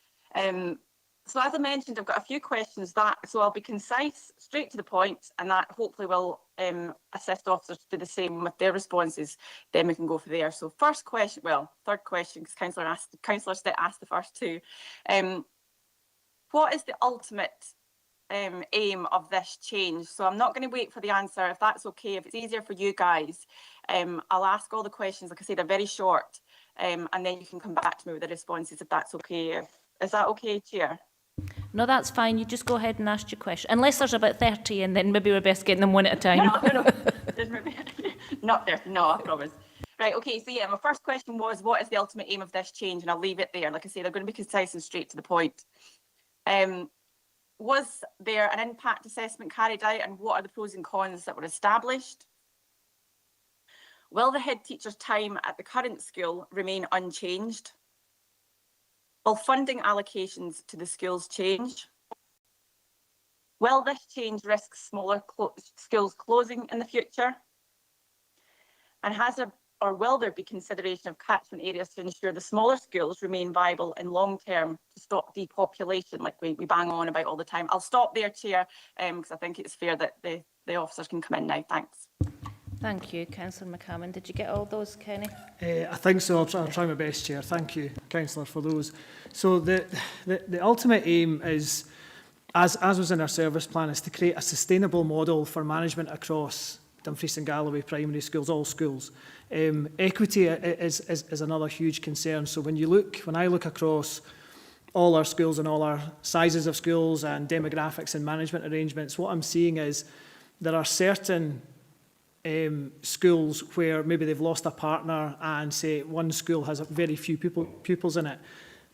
So as I mentioned, I've got a few questions so I'll be concise, straight to the point, and that hopefully will assist officers to do the same with their responses. Then we can go from there. So first question, third question, because Councillor Stitt asked the first 2. What is the ultimate aim of this change? So I'm not going to wait for the answer, if that's okay. If it's easier for you guys, I'll ask all the questions. Like I said, they're very short, and then you can come back to me with the responses if that's okay. Is that okay, Chair? No, that's fine. You just go ahead and ask your question. Unless there's about 30, and then maybe we're best getting them one at a time. No. Not 30, no, I promise. Right, okay, so yeah, my first question was, what is the ultimate aim of this change? And I'll leave it there. Like I say, they're going to be concise and straight to the point. Was there an impact assessment carried out, and what are the pros and cons that were established? Will the head teacher's time at the current school remain unchanged? Will funding allocations to the schools change? Will this change risk smaller schools closing in the future? And will there be consideration of catchment areas to ensure the smaller schools remain viable in long term to stop depopulation, like we bang on about all the time? I'll stop there, Chair, because I think it's fair that the officers can come in now. Thanks. Thank you, Councillor McCalman. Did you get all those, Kenny? I think so. I'll try my best, Chair. Thank you, Councillor, for those. So the ultimate aim is, as was in our service plan, is to create a sustainable model for management across Dumfries and Galloway primary schools, all schools. Equity is another huge concern. So when I look across all our schools and all our sizes of schools and demographics and management arrangements, what I'm seeing is there are certain schools where maybe they've lost a partner and say one school has very few pupils in it.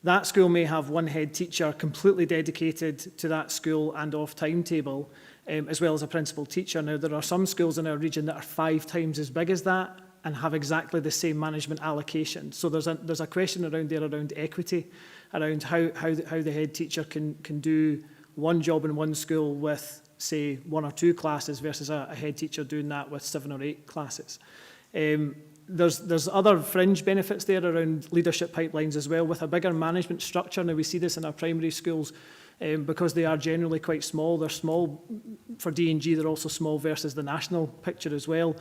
That school may have one head teacher completely dedicated to that school and off timetable, as well as a principal teacher. Now, there are some schools in our region that are 5 times as big as that and have exactly the same management allocation. So there's a question around there around equity, around how the head teacher can do one job in one school with, say, 1 or 2 classes versus a head teacher doing that with 7 or 8 classes. There's other fringe benefits there around leadership pipelines as well, with a bigger management structure. Now we see this in our primary schools because they are generally quite small. They're small for D&G, they're also small versus the national picture as well.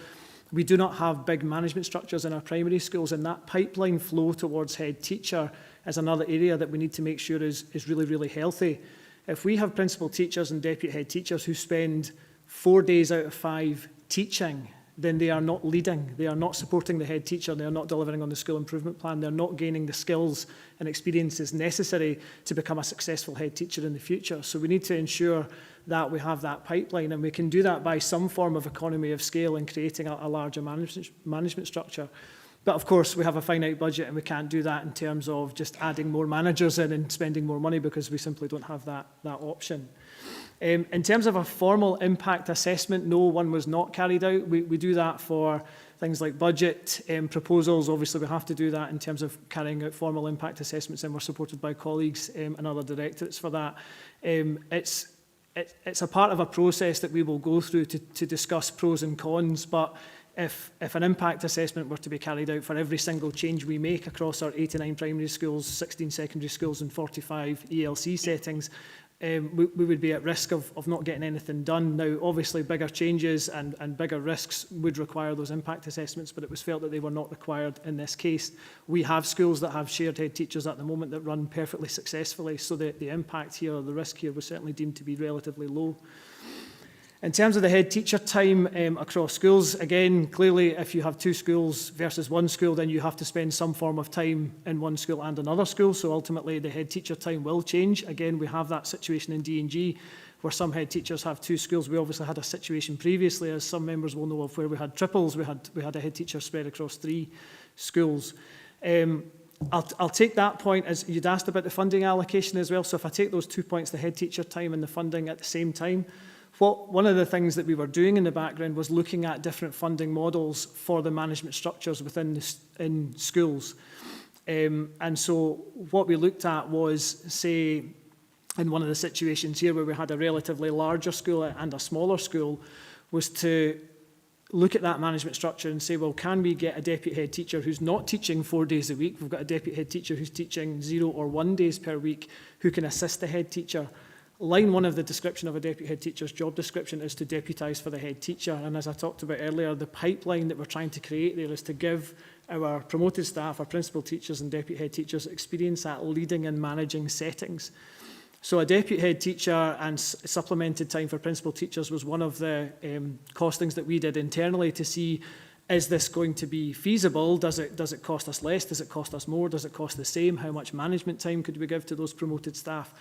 We do not have big management structures in our primary schools, and that pipeline flow towards head teacher is another area that we need to make sure is really, really healthy. If we have principal teachers and deputy head teachers who spend 4 days out of 5 teaching, then they are not leading, they are not supporting the head teacher, they are not delivering on the school improvement plan, they're not gaining the skills and experiences necessary to become a successful head teacher in the future. So we need to ensure that we have that pipeline, and we can do that by some form of economy of scale and creating a larger management structure. But of course, we have a finite budget and we can't do that in terms of just adding more managers in and spending more money, because we simply don't have that option. In terms of a formal impact assessment, no, one was not carried out. We do that for things like budget proposals. Obviously, we have to do that in terms of carrying out formal impact assessments, and we're supported by colleagues and other directorates for that. It's a part of a process that we will go through to discuss pros and cons, but if an impact assessment were to be carried out for every single change we make across our 89 primary schools, 16 secondary schools and 45 ELC settings, we would be at risk of not getting anything done. Now, obviously, bigger changes and bigger risks would require those impact assessments, but it was felt that they were not required in this case. We have schools that have shared head teachers at the moment that run perfectly successfully, so the impact here, or the risk here, was certainly deemed to be relatively low. In terms of the head teacher time across schools, again, clearly if you have 2 schools versus 1 school, then you have to spend some form of time in one school and another school. So ultimately the head teacher time will change. Again, we have that situation in D&G where some head teachers have 2 schools. We obviously had a situation previously, as some members will know of, where we had triples. We had a head teacher spread across 3 schools. I'll take that point, as you'd asked about the funding allocation as well. So if I take those 2 points, the head teacher time and the funding at the same time, one of the things that we were doing in the background was looking at different funding models for the management structures in schools. And so what we looked at was, say, in one of the situations here where we had a relatively larger school and a smaller school, was to look at that management structure and say, well, can we get a deputy head teacher who's not teaching 4 days a week? We've got a deputy head teacher who's teaching 0 or 1 days per week who can assist the head teacher. Line 1 of the description of a deputy head teacher's job description is to deputise for the head teacher. And as I talked about earlier, the pipeline that we're trying to create there is to give our promoted staff, our principal teachers and deputy head teachers experience at leading and managing settings. So a deputy head teacher and supplemented time for principal teachers was one of the costings that we did internally to see, is this going to be feasible? Does it cost us less? Does it cost us more? Does it cost the same? How much management time could we give to those promoted staff?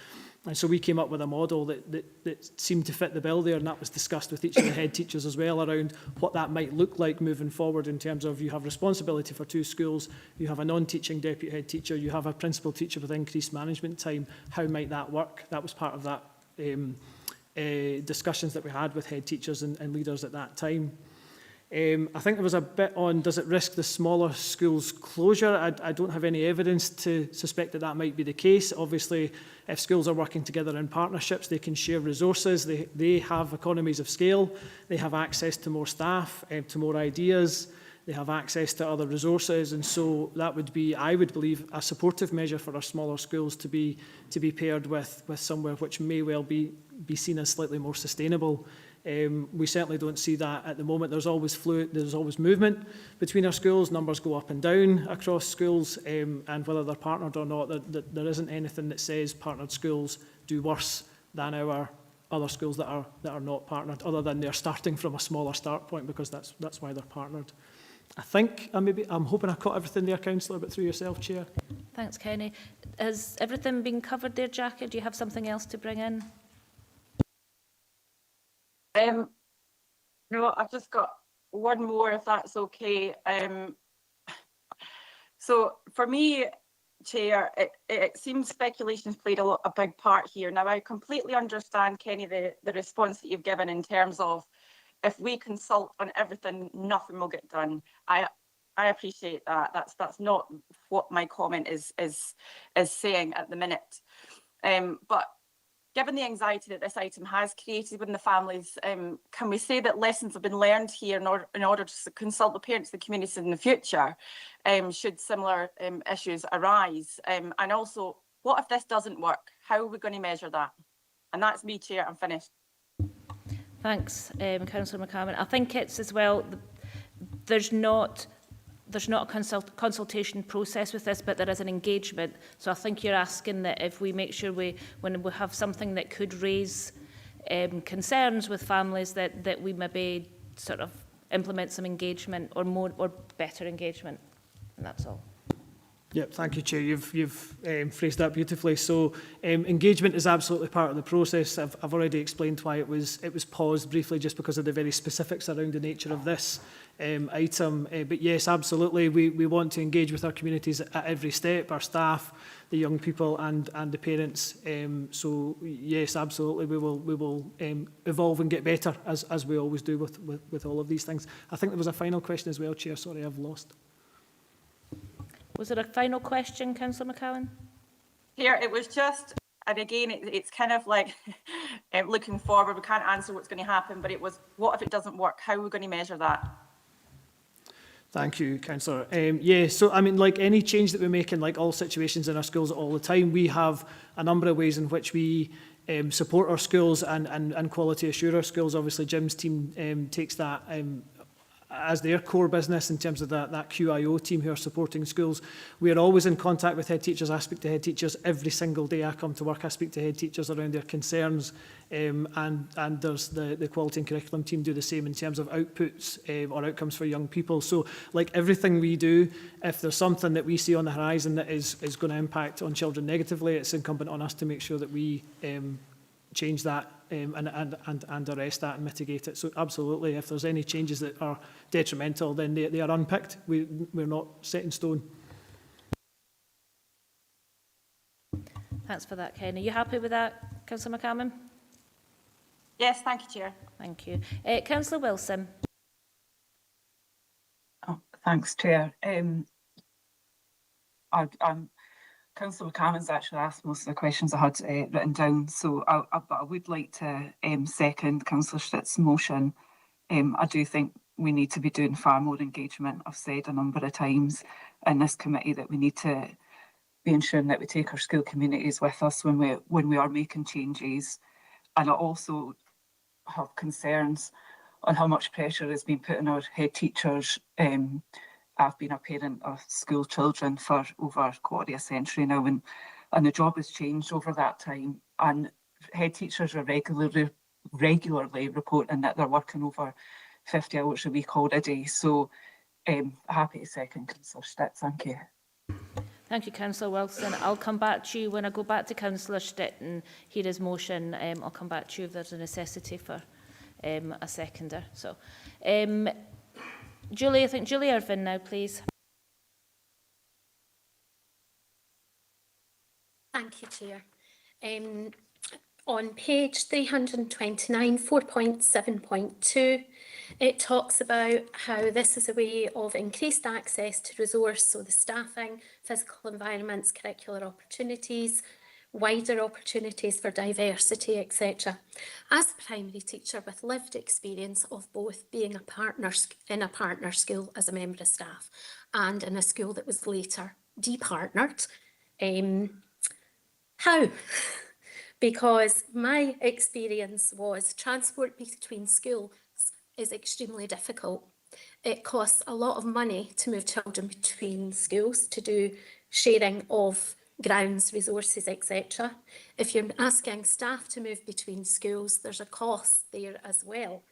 And so we came up with a model that seemed to fit the bill there, and that was discussed with each of the head teachers as well around what that might look like moving forward, in terms of you have responsibility for 2 schools, you have a non-teaching deputy head teacher, you have a principal teacher with increased management time. How might that work? That was part of that discussions that we had with head teachers and leaders at that time. I think there was a bit on, does it risk the smaller schools' closure? I don't have any evidence to suspect that that might be the case. Obviously, if schools are working together in partnerships, they can share resources, they have economies of scale, they have access to more staff, to more ideas, they have access to other resources, and so that would be, I would believe, a supportive measure for our smaller schools to be paired with somewhere which may well be seen as slightly more sustainable. We certainly don't see that at the moment. There's always movement between our schools. Numbers go up and down across schools, and whether they're partnered or not, there isn't anything that says partnered schools do worse than our other schools that are not partnered, other than they're starting from a smaller start point, because that's why they're partnered. I think I'm hoping I caught everything there, Councillor, but through yourself, Chair. Thanks, Kenny. Has everything been covered there, Jackie? Do you have something else to bring in? No, I've just got one more, if that's okay. So for me, Chair, it seems speculation's played a big part here. Now, I completely understand, Kenny, the response that you've given in terms of, if we consult on everything, nothing will get done. I appreciate that. That's not what my comment is saying at the minute. But given the anxiety that this item has created within the families, can we say that lessons have been learned here in order to consult the parents and the community in the future, should similar issues arise? And also, what if this doesn't work? How are we going to measure that? And that's me, Chair. I'm finished. Thanks, Councillor McCammon. I think it's as well, there's not a consultation process with this, but there is an engagement. So I think you're asking that if we make sure when we have something that could raise concerns with families, that we maybe sort of implement some engagement or better engagement, and that's all. Yep, thank you, Chair. You've phrased that beautifully. So engagement is absolutely part of the process. I've already explained why it was paused briefly, just because of the very specifics around the nature of this item. But yes, absolutely, we want to engage with our communities at every step, our staff, the young people and the parents. So yes, absolutely, we will evolve and get better, as we always do with all of these things. I think there was a final question as well, Chair. Sorry, I've lost. Was there a final question, Councillor McCallan? Here, it was just, and again, it's kind of like looking forward. We can't answer what's going to happen, but it was, what if it doesn't work? How are we going to measure that? Thank you, Councillor. Yeah, so I mean, like any change that we make in like all situations in our schools all the time, we have a number of ways in which we support our schools and quality assure our schools. Obviously, Jim's team takes that as their core business in terms of that QIO team who are supporting schools. We are always in contact with head teachers. I speak to head teachers every single day I come to work. I speak to head teachers around their concerns, and there's the quality and curriculum team do the same in terms of outputs or outcomes for young people. So like everything we do, if there's something that we see on the horizon that is going to impact on children negatively, it's incumbent on us to make sure that we change that and arrest that and mitigate it. So absolutely, if there's any changes that are detrimental, then they are unpicked. We're not set in stone. Thanks for that, Ken. Are you happy with that, Councillor McCammon? Yes, thank you, Chair. Thank you. Councillor Wilson. Oh, thanks, Chair. Councillor McCammon's actually asked most of the questions I had written down, so but I would like to second Councillor Stitt's motion. I do think we need to be doing far more engagement. I've said a number of times in this committee that we need to be ensuring that we take our school communities with us when we are making changes. And I also have concerns on how much pressure is being put on our head teachers. I've been a parent of school children for over a century now, and the job has changed over that time. And head teachers are regularly reporting that they're working over 50 hours a week already. So happy to second Councillor Stitt. Thank you. Thank you, Councillor Wilson. I'll come back to you when I go back to Councillor Stitt and hear his motion. I'll come back to you if there's a necessity for a seconder. So. Julie, I think Julie Irvin now, please. Thank you, Chair. On page 329, 4.7.2, it talks about how this is a way of increased access to resource, so the staffing, physical environments, curricular opportunities, wider opportunities for diversity, etc. As a primary teacher with lived experience of both being a partner in a partner school as a member of staff and in a school that was later departnered, how? Because my experience was transport between schools is extremely difficult. It costs a lot of money to move children between schools, to do sharing of grounds, resources, etc. If you're asking staff to move between schools, there's a cost there as well.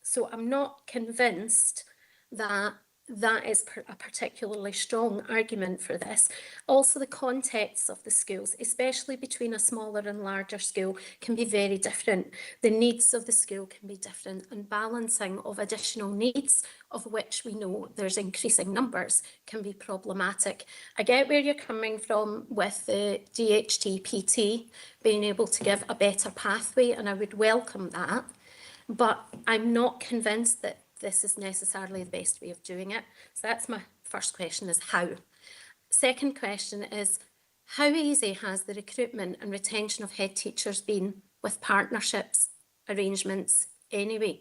So I'm not convinced that that is a particularly strong argument for this. Also, the contexts of the schools, especially between a smaller and larger school, can be very different. The needs of the school can be different, and balancing of additional needs, of which we know there's increasing numbers, can be problematic. I get where you're coming from with the DHT PT being able to give a better pathway, and I would welcome that, but I'm not convinced that this is necessarily the best way of doing it. So that's my first question, is how. Second question is, How easy has the recruitment and retention of head teachers been with partnerships arrangements anyway,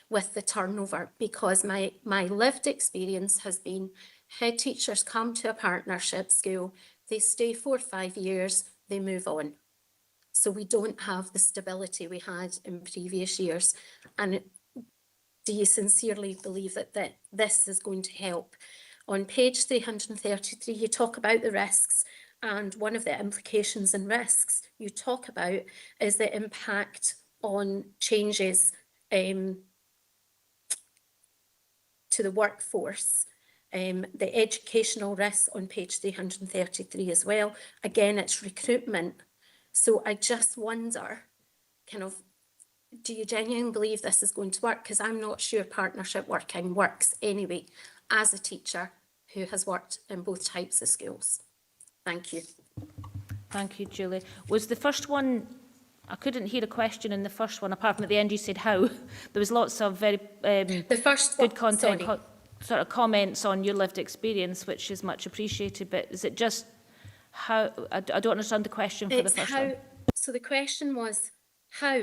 with the turnover? Because my lived experience has been head teachers come to a partnership school, they stay 4 or 5 years, they move on. So we don't have the stability we had in previous years. And do you sincerely believe that this is going to help? On page 333, you talk about the risks, and one of the implications and risks you talk about is the impact on changes to the workforce. The educational risks on page 333 as well. Again, it's recruitment. So I just wonder, kind of, do you genuinely believe this is going to work? Because I'm not sure partnership working works anyway, as a teacher who has worked in both types of schools. Thank you. Thank you, Julie. Was the first one, I couldn't hear a question in the first one, apart from at the end you said how. There was lots of very the first good content, sorry. Sort of comments on your lived experience, which is much appreciated, but is it just how, I don't understand the question for the first one. So the question was, how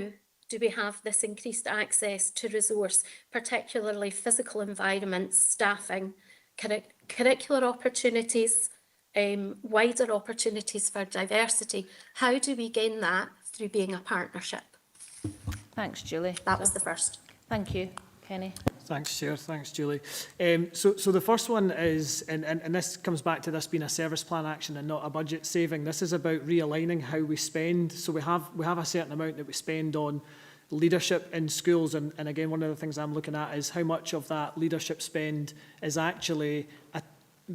do we have this increased access to resource, particularly physical environments, staffing, curricular opportunities, wider opportunities for diversity? How do we gain that through being a partnership? Thanks, Julie. That was the first. Thank you, Kenny. Thanks, Chair. Thanks, Julie. So the first one is, and this comes back to this being a service plan action and not a budget saving. This is about realigning how we spend. So we have a certain amount that we spend on leadership in schools, and again, one of the things I'm looking at is how much of that leadership spend is actually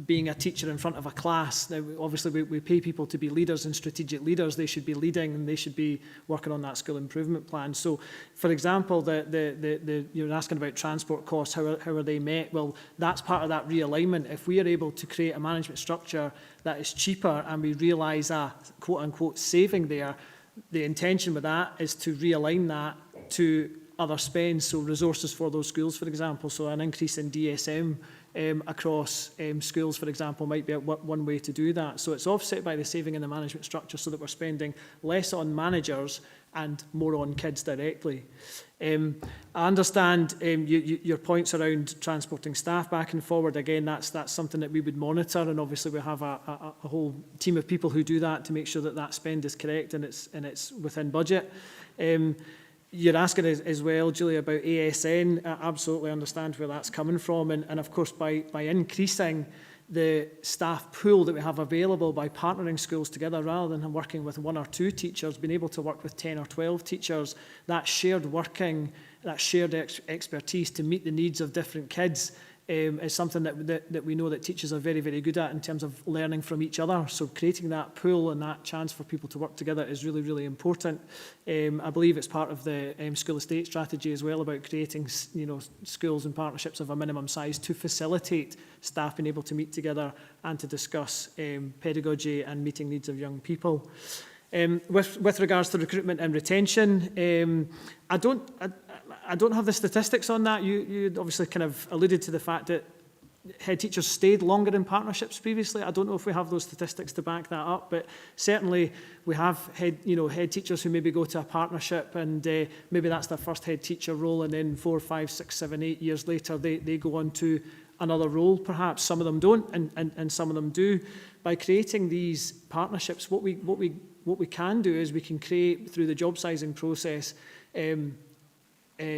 being a teacher in front of a class. Now, obviously, we pay people to be leaders and strategic leaders. They should be leading and they should be working on that school improvement plan. So, for example, you're asking about transport costs, how are they met? Well, that's part of that realignment. If we are able to create a management structure that is cheaper and we realise a quote-unquote saving there, the intention with that is to realign that to other spends, so resources for those schools, for example. So an increase in DSM across schools, for example, might be one way to do that. So it's offset by the saving in the management structure so that we're spending less on managers and more on kids directly. I understand your points around transporting staff back and forward. Again, that's something that we would monitor, and obviously we have a whole team of people who do that to make sure that that spend is correct and it's within budget. You're asking as well, Julie, about ASN. I absolutely understand where that's coming from. And of course, by increasing the staff pool that we have available, by partnering schools together rather than working with 1 or 2 teachers, being able to work with 10 or 12 teachers, that shared working, that shared expertise to meet the needs of different kids is something that we know that teachers are very, very good at in terms of learning from each other. So creating that pool and that chance for people to work together is really, really important. I believe it's part of the school estate strategy as well, about creating schools and partnerships of a minimum size to facilitate staff being able to meet together and to discuss pedagogy and meeting needs of young people. With regards to recruitment and retention, I don't have the statistics on that. You obviously kind of alluded to the fact that head teachers stayed longer in partnerships previously. I don't know if we have those statistics to back that up, but certainly we have head teachers who maybe go to a partnership and maybe that's their first head teacher role, and then 4, 5, 6, 7, 8 years later they go on to another role. Perhaps some of them don't, and some of them do. By creating these partnerships, what we can do is we can create, through the job sizing process,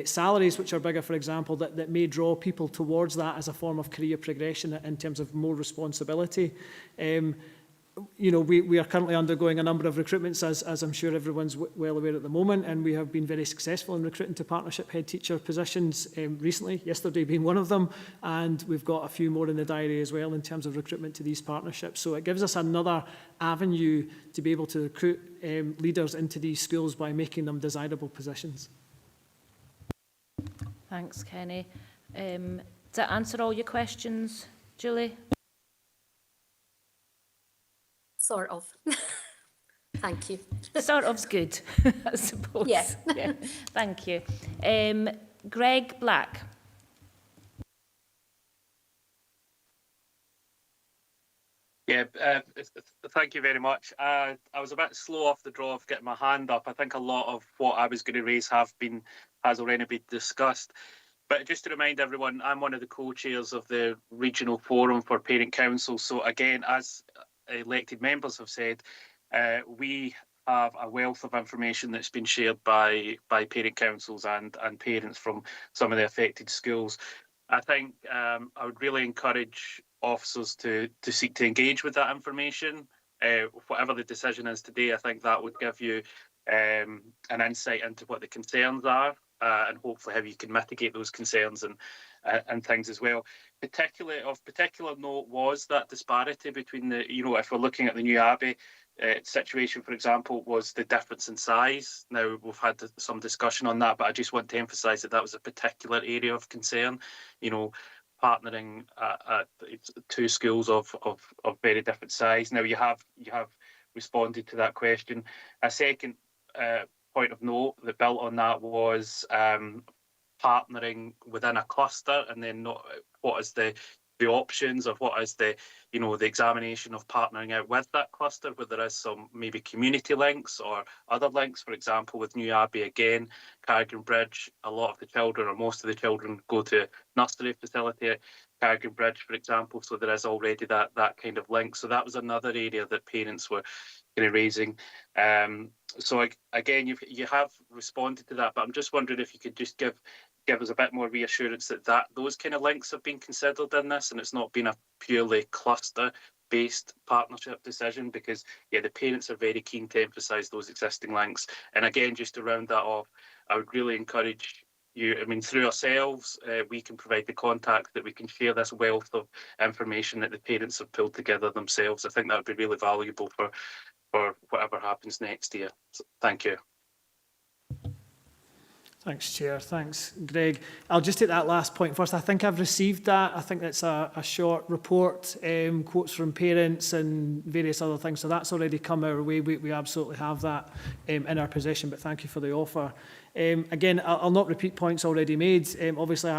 salaries which are bigger, for example, that may draw people towards that as a form of career progression in terms of more responsibility. We are currently undergoing a number of recruitments, as I'm sure everyone's well aware at the moment, and we have been very successful in recruiting to partnership head teacher positions recently, yesterday being one of them, and we've got a few more in the diary as well in terms of recruitment to these partnerships. So it gives us another avenue to be able to recruit leaders into these schools by making them desirable positions. Thanks, Kenny. Does that answer all your questions, Julie? Sort of. Thank you. Sort of's good, I suppose. Yes. Yeah. Thank you. Greg Black. Yeah, thank you very much. I was a bit slow off the draw of getting my hand up. I think a lot of what I was going to raise has already been discussed. But just to remind everyone, I'm one of the co-chairs of the Regional Forum for Parent Councils. So again, as elected members have said, we have a wealth of information that's been shared by parent councils and parents from some of the affected schools. I think I would really encourage officers to seek to engage with that information. Whatever the decision is today, I think that would give you an insight into what the concerns are, and hopefully how you can mitigate those concerns and things as well. Particularly of particular note was that disparity between the, if we're looking at the New Abbey situation, for example, was the difference in size. Now, we've had some discussion on that, but I just want to emphasise that was a particular area of concern. Partnering at two schools of very different size. Now, you have responded to that question. A second point of note that built on that was partnering within a cluster, and then what is the options, or what is the the examination of partnering out with that cluster, where there is some maybe community links or other links. For example, with New Abbey, again, Carrigan Bridge, a lot of the children, or most of the children, go to nursery facility at Carrigan Bridge, for example, so there is already that kind of link. So that was another area that parents were kind of raising. So again, you have responded to that, but I'm just wondering if you could just give us a bit more reassurance that those kind of links have been considered in this, and it's not been a purely cluster-based partnership decision, because the parents are very keen to emphasise those existing links. And again, just to round that off, I would really encourage you, through ourselves, we can provide the contact that we can share this wealth of information that the parents have pulled together themselves. I think that would be really valuable for whatever happens next year. So, thank you. Thanks, Chair. Thanks, Greg. I'll just take that last point first. I think I've received that. I think that's a short report, quotes from parents and various other things. So that's already come our way. We absolutely have that in our possession, but thank you for the offer. Again, I'll not repeat points already made. Obviously,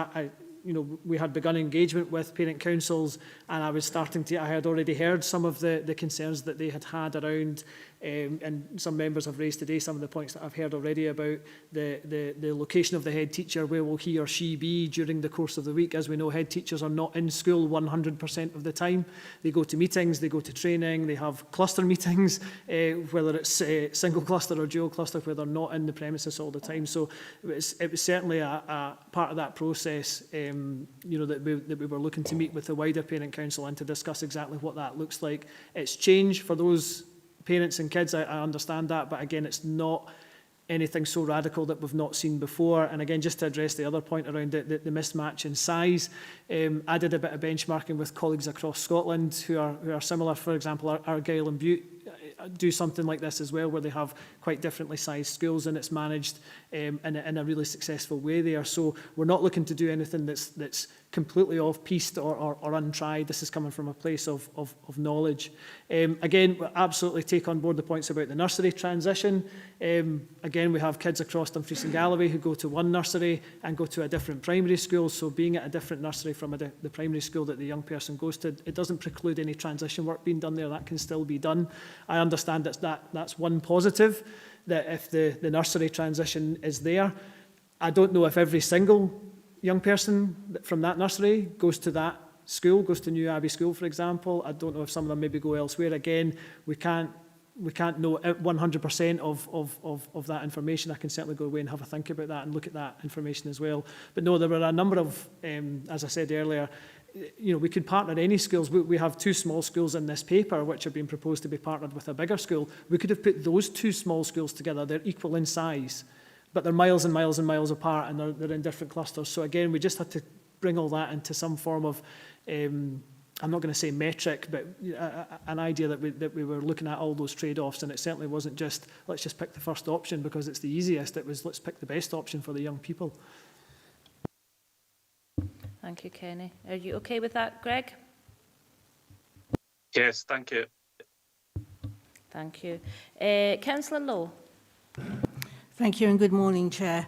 we had begun engagement with parent councils, and I had already heard some of the concerns that they had around, and some members have raised today some of the points that I've heard already about the location of the head teacher. Where will he or she be during the course of the week? As we know, head teachers are not in school 100% of the time. They go to meetings, they go to training, they have cluster meetings, whether it's single cluster or dual cluster, where they're not in the premises all the time. So it was certainly a part of that process, that we were looking to meet with the wider parent council and to discuss exactly what that looks like. It's change for those parents and kids, I understand that, but again, it's not anything so radical that we've not seen before. And again, just to address the other point around the mismatch in size, I did a bit of benchmarking with colleagues across Scotland who are similar. For example, Argyll and Bute do something like this as well, where they have quite differently sized schools, and it's managed in a really successful way there. So we're not looking to do anything that's completely off-piste or untried. This is coming from a place of knowledge. Again, we absolutely take on board the points about the nursery transition. Again, we have kids across Dumfries and Galloway who go to one nursery and go to a different primary school. So being at a different nursery from the primary school that the young person goes to, it doesn't preclude any transition work being done there. That can still be done. I understand that's one positive, that if the nursery transition is there, I don't know if every single young person from that nursery goes to that school, goes to New Abbey School, for example. I don't know if some of them maybe go elsewhere. Again, we can't know 100% of that information. I can certainly go away and have a think about that and look at that information as well. But no, there were a number of, as I said earlier, we could partner any schools. We have two small schools in this paper which are being proposed to be partnered with a bigger school. We could have put those two small schools together. They're equal in size, but they're miles and miles and miles apart, and they're in different clusters. So again, we just had to bring all that into some form of, I'm not going to say metric, but an idea that we were looking at all those trade-offs, and it certainly wasn't just, let's just pick the first option because it's the easiest. It was, let's pick the best option for the young people. Thank you, Kenny. Are you okay with that, Greg? Yes, thank you. Thank you. Councillor Lowe. Thank you and good morning, Chair.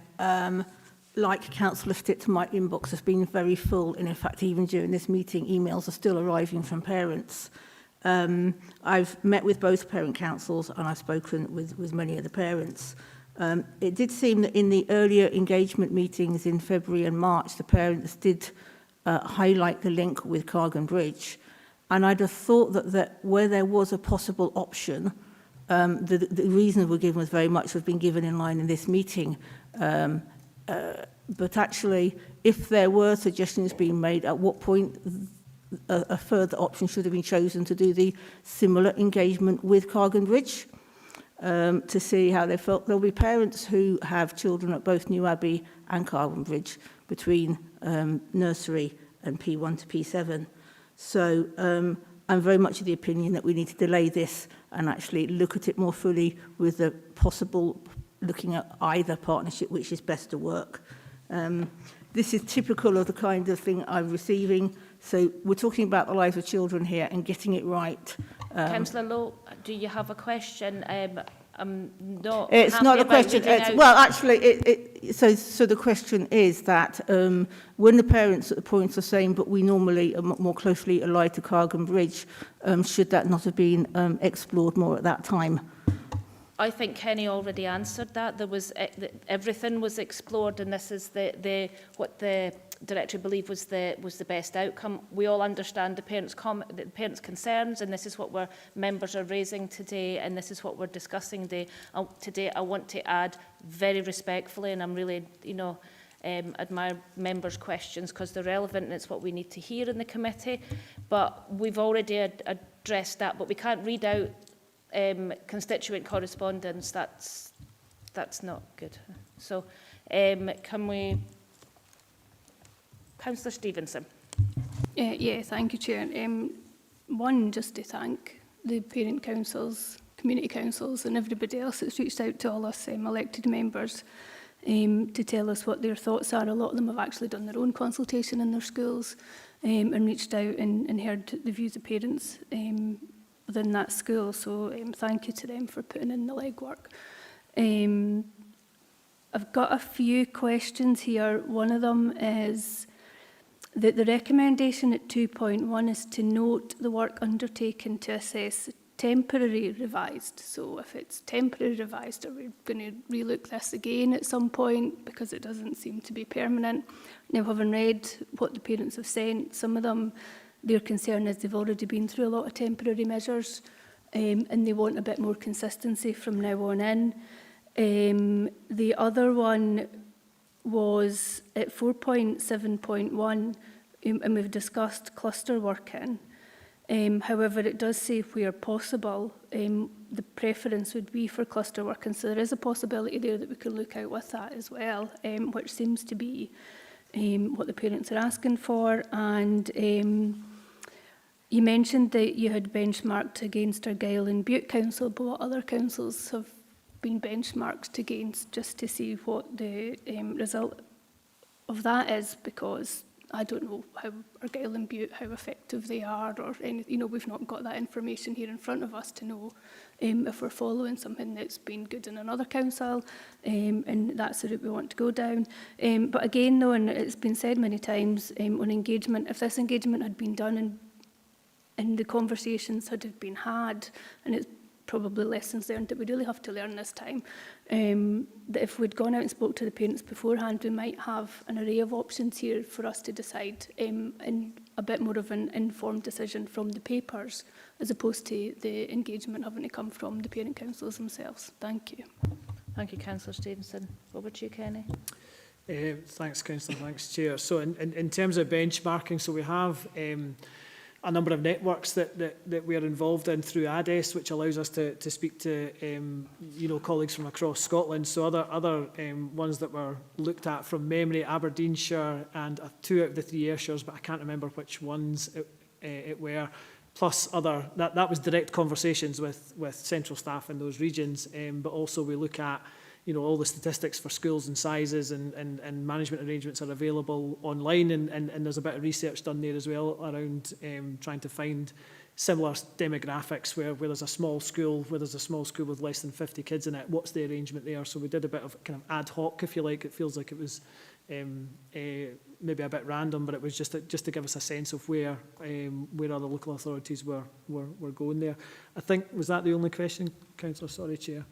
Like Councillor Stitt, my inbox has been very full, and in fact, even during this meeting, emails are still arriving from parents I've met with both parent councils and I've spoken with many of the parents. It did seem that in the earlier engagement meetings in February and March, the parents did highlight the link with Cargan Bridge. And I'd have thought that where there was a possible option, the reasons were given was very much have been given in line in this meeting. But actually, if there were suggestions being made, at what point a further option should have been chosen to do the similar engagement with Cargan Bridge, to see how they felt. There'll be parents who have children at both New Abbey and Cargan Bridge between nursery and P1 to P7. So I'm very much of the opinion that we need to delay this and actually look at it more fully with the possible looking at either partnership which is best to work. This is typical of the kind of thing I'm receiving. So we're talking about the lives of children here and getting it right. Councillor Lowe, do you have a question? I'm not. It's not a question. Well, actually, so the question is that when the parents at the point are saying, but we normally are more closely allied to Cargan Bridge, should that not have been explored more at that time? I think Kenny already answered that. There was everything was explored, and this is what the director believed was the best outcome. We all understand the parents' concerns, and this is what our members are raising today, and this is what we're discussing today. I want to add very respectfully, and I'm really, admire members' questions because they're relevant and it's what we need to hear in the committee. But we've already addressed that, but we can't read out constituent correspondence. That's not good. So can we... Councillor Stevenson. Yeah, thank you, Chair. One, just to thank the parent councils, community councils and everybody else that's reached out to all us elected members to tell us what their thoughts are. A lot of them have actually done their own consultation in their schools and reached out and heard the views of parents within that school. So thank you to them for putting in the legwork. I've got a few questions here. One of them is that the recommendation at 2.1 is to note the work undertaken to assess temporary revised. So if it's temporary revised, are we going to relook this again at some point because it doesn't seem to be permanent? Now, having read what the parents have sent, some of them, their concern is they've already been through a lot of temporary measures and they want a bit more consistency from now on in. The other one was at 4.7.1 and we've discussed cluster working. However, it does say where possible, the preference would be for cluster working. So there is a possibility there that we can look out with that as well, which seems to be what the parents are asking for. And you mentioned that you had benchmarked against Argyll and Bute Council, but what other councils have been benchmarked against, just to see what the result of that is, because I don't know how Argyll and Bute, how effective they are, or any, we've not got that information here in front of us to know if we're following something that's been good in another council, and that's the route we want to go down. But again, though, and it's been said many times on engagement, if this engagement had been done and the conversations had been had, and it's probably lessons learned that we really have to learn this time, that if we'd gone out and spoke to the parents beforehand, we might have an array of options here for us to decide, and a bit more of an informed decision from the papers, as opposed to the engagement having to come from the parent councils themselves. Thank you. Thank you, Councillor Stevenson. Over to you, Kenny. Thanks, Councillor. Thanks, Chair. So in terms of benchmarking, so we have a number of networks that we are involved in through ADES, which allows us to speak to colleagues from across Scotland. So other ones that were looked at from memory, Aberdeenshire and 2 out of the 3 Ayrshires, but I can't remember which ones it were. Plus other that was direct conversations with central staff in those regions, but also we look at all the statistics for schools and sizes and management arrangements are available online, and there's a bit of research done there as well around trying to find similar demographics where there's a small school, with less than 50 kids in it, what's the arrangement there? So we did a bit of kind of ad hoc, if you like. It feels like it was maybe a bit random, but it was just to give us a sense of where other local authorities were going there. I think, was that the only question, Councillor? Sorry, Chair.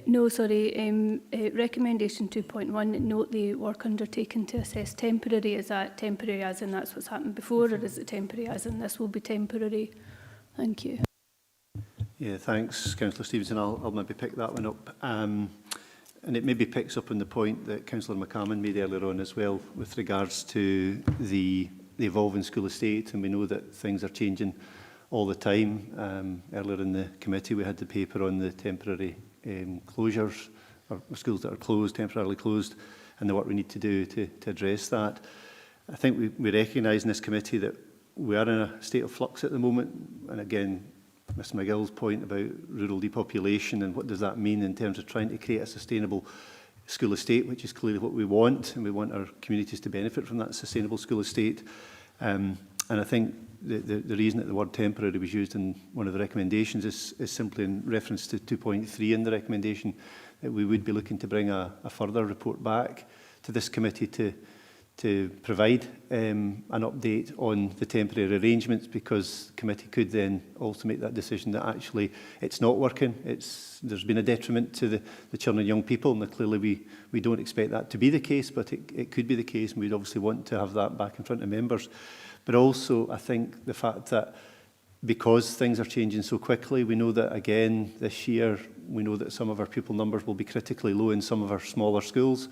No, sorry. Recommendation 2.1, note the work undertaken to assess temporary. Is that temporary as in that's what's happened before, or is it temporary as in this will be temporary? Thank you. Yeah, thanks, Councillor Stevenson. I'll maybe pick that one up. And it maybe picks up on the point that Councillor McCammon made earlier on as well with regards to the evolving school estate, and we know that things are changing all the time. Earlier in the committee we had the paper on the temporary closures, or schools that are closed, temporarily closed, and the work we need to do to address that. I think we recognise in this committee that we are in a state of flux at the moment, and again, Ms McGill's point about rural depopulation and what does that mean in terms of trying to create a sustainable school estate, which is clearly what we want, and we want our communities to benefit from that sustainable school estate. And I think the reason that the word temporary was used in one of the recommendations is simply in reference to 2.3 in the recommendation, that we would be looking to bring a further report back to this committee to provide an update on the temporary arrangements, because the committee could then also make that decision that actually it's not working, there's been a detriment to the children and young people, and clearly we don't expect that to be the case, but it could be the case, and we'd obviously want to have that back in front of members. But also I think the fact that because things are changing so quickly, we know that again this year, we know that some of our pupil numbers will be critically low in some of our smaller schools.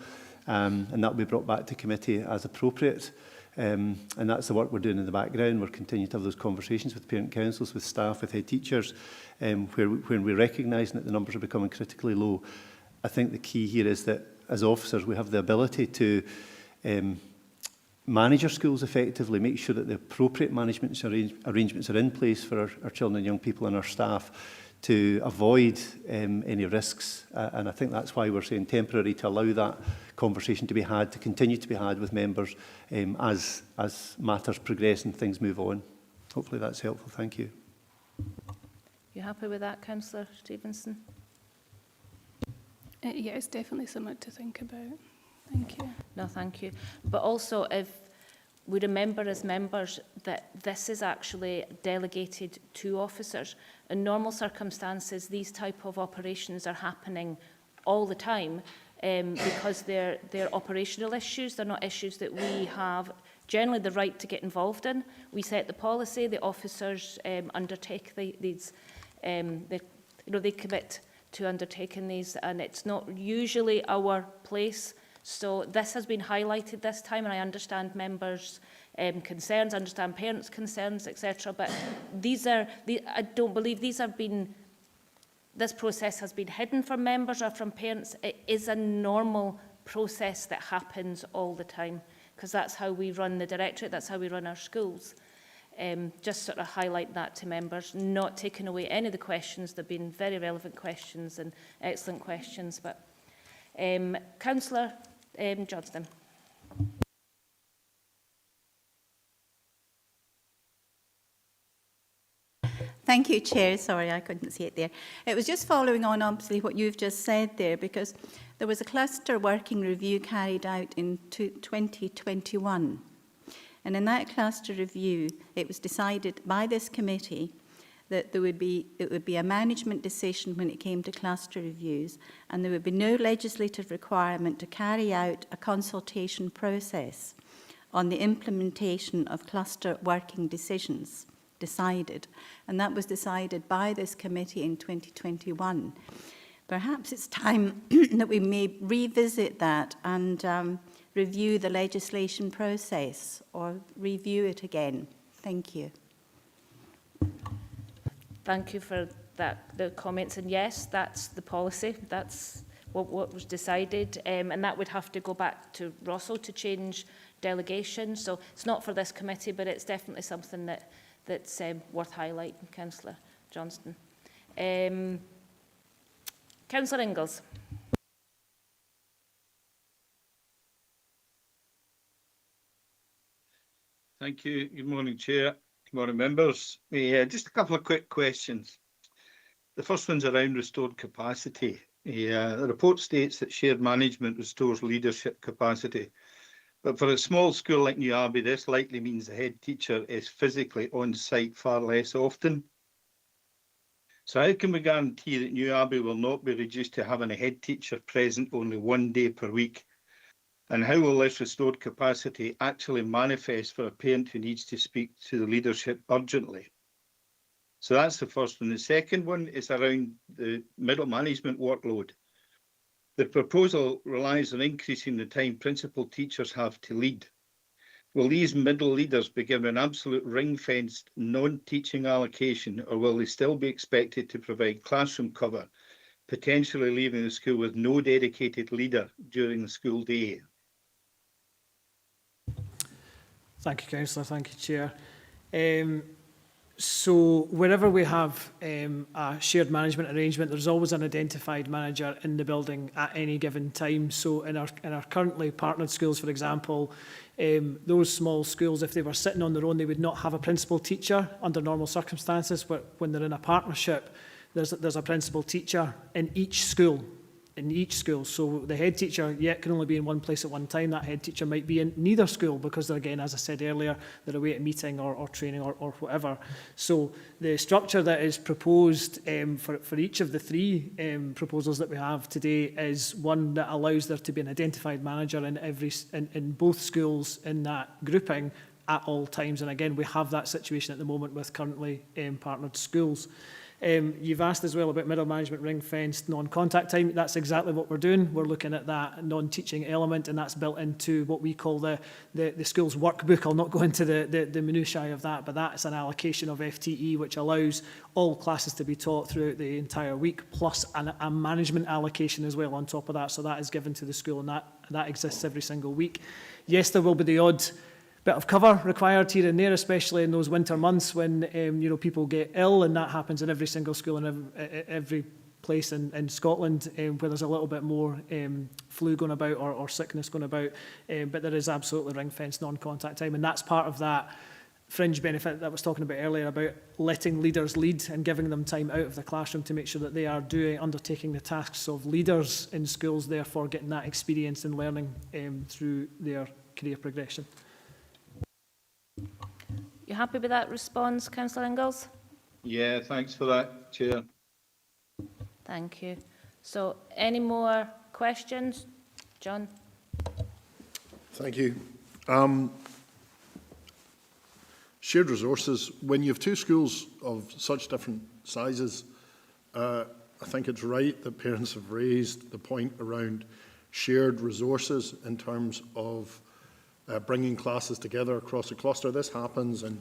And that will be brought back to committee as appropriate. And that's the work we're doing in the background. We're continuing to have those conversations with parent councils, with staff, with head teachers, where we're recognising that the numbers are becoming critically low. I think the key here is that as officers we have the ability to manage our schools effectively, make sure that the appropriate management arrangements are in place for our children and young people and our staff, to avoid any risks. And I think that's why we're saying temporary, to allow that conversation to be had, to continue to be had with members as matters progress and things move on. Hopefully that's helpful. Thank you. You happy with that, Councillor Stevenson? Yeah, it's definitely something to think about. Thank you. No, thank you. But also, if we remember as members that this is actually delegated to officers. In normal circumstances, these type of operations are happening all the time because they're operational issues. They're not issues that we have generally the right to get involved in. We set the policy, the officers undertake these, they commit to undertaking these, and it's not usually our place. So this has been highlighted this time, and I understand members' concerns, understand parents' concerns, etc. But I don't believe this process has been hidden from members or from parents. It is a normal process that happens all the time, because that's how we run the directorate, that's how we run our schools. Just sort of highlight that to members, not taking away any of the questions. They've been very relevant questions and excellent questions. But Councillor Johnston. Thank you, Chair. Sorry, I couldn't see it there. It was just following on, obviously, what you've just said there, because there was a cluster working review carried out in 2021. And in that cluster review, it was decided by this committee that it would be a management decision when it came to cluster reviews, and there would be no legislative requirement to carry out a consultation process on the implementation of cluster working decisions decided. And that was decided by this committee in 2021. Perhaps it's time that we may revisit that and review the legislation process or review it again. Thank you. Thank you for the comments, and yes, that's the policy, that's what was decided, and that would have to go back to Russell to change delegation. So it's not for this committee, but it's definitely something that's worth highlighting, Councillor Johnston. Councillor Ingalls. Thank you. Good morning, Chair. Good morning, members. Just a couple of quick questions. The first one's around restored capacity. The report states that shared management restores leadership capacity. But for a small school like New Abbey, this likely means the head teacher is physically on site far less often. So how can we guarantee that New Abbey will not be reduced to having a head teacher present only 1 day per week? And how will this restored capacity actually manifest for a parent who needs to speak to the leadership urgently? So that's the first one. The second one is around the middle management workload. The proposal relies on increasing the time principal teachers have to lead. Will these middle leaders be given an absolute ring-fenced non-teaching allocation, or will they still be expected to provide classroom cover, potentially leaving the school with no dedicated leader during the school day? Thank you, Councillor. Thank you, Chair. So wherever we have a shared management arrangement, there's always an identified manager in the building at any given time. So in our currently partnered schools, for example, those small schools, if they were sitting on their own, they would not have a principal teacher under normal circumstances. But when they're in a partnership, there's a principal teacher in each school. So the head teacher, can only be in one place at one time. That head teacher might be in neither school because they're, again, as I said earlier, they're away at a meeting or training or whatever. So the structure that is proposed for each of the three proposals that we have today is one that allows there to be an identified manager in both schools in that grouping at all times. And again, we have that situation at the moment with currently partnered schools. You've asked as well about middle management ring-fenced non-contact time. That's exactly what we're doing. We're looking at that non-teaching element, and that's built into what we call the school's workbook. I'll not go into the minutiae of that, but that's an allocation of FTE which allows all classes to be taught throughout the entire week, plus a management allocation as well on top of that. So that is given to the school, and that exists every single week. Yes, there will be the odd bit of cover required here and there, especially in those winter months when people get ill, and that happens in every single school and every place in Scotland where there's a little bit more flu going about or sickness going about. But there is absolutely ring-fenced non-contact time, and that's part of that fringe benefit that I was talking about earlier about letting leaders lead and giving them time out of the classroom to make sure that they are undertaking the tasks of leaders in schools, therefore getting that experience and learning through their career progression. You happy with that response, Councillor Ingalls? Yeah, thanks for that, Chair. Thank you. So, any more questions? John? Thank you. Shared resources. When you have two schools of such different sizes, I think it's right that parents have raised the point around shared resources in terms of bringing classes together across a cluster. This happens in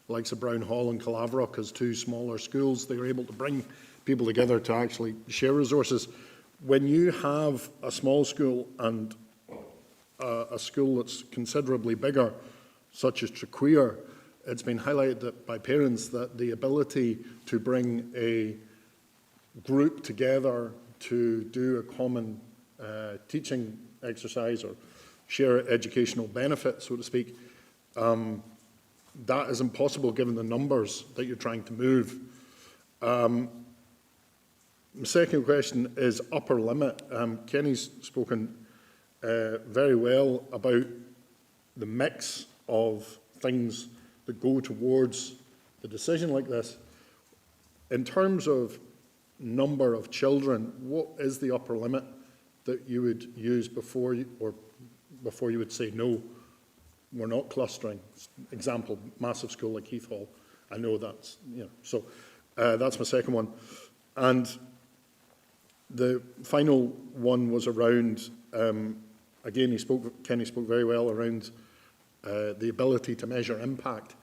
the likes of Brown Hall and Calavrock as two smaller schools. They were able to bring people together to actually share resources. When you have a small school and a school that's considerably bigger, such as Trequeer, it's been highlighted by parents that the ability to bring a group together to do a common teaching exercise or share educational benefit, so to speak, that is impossible given the numbers that you're trying to move. The second question is upper limit. Kenny's spoken very well about the mix of things that go towards the decision like this. In terms of number of children, what is the upper limit that you would use before you would say, no, we're not clustering? Example, massive school like Heath Hall. I know that's, so that's my second one. And the final one was around, again, Kenny spoke very well around the ability to measure impact.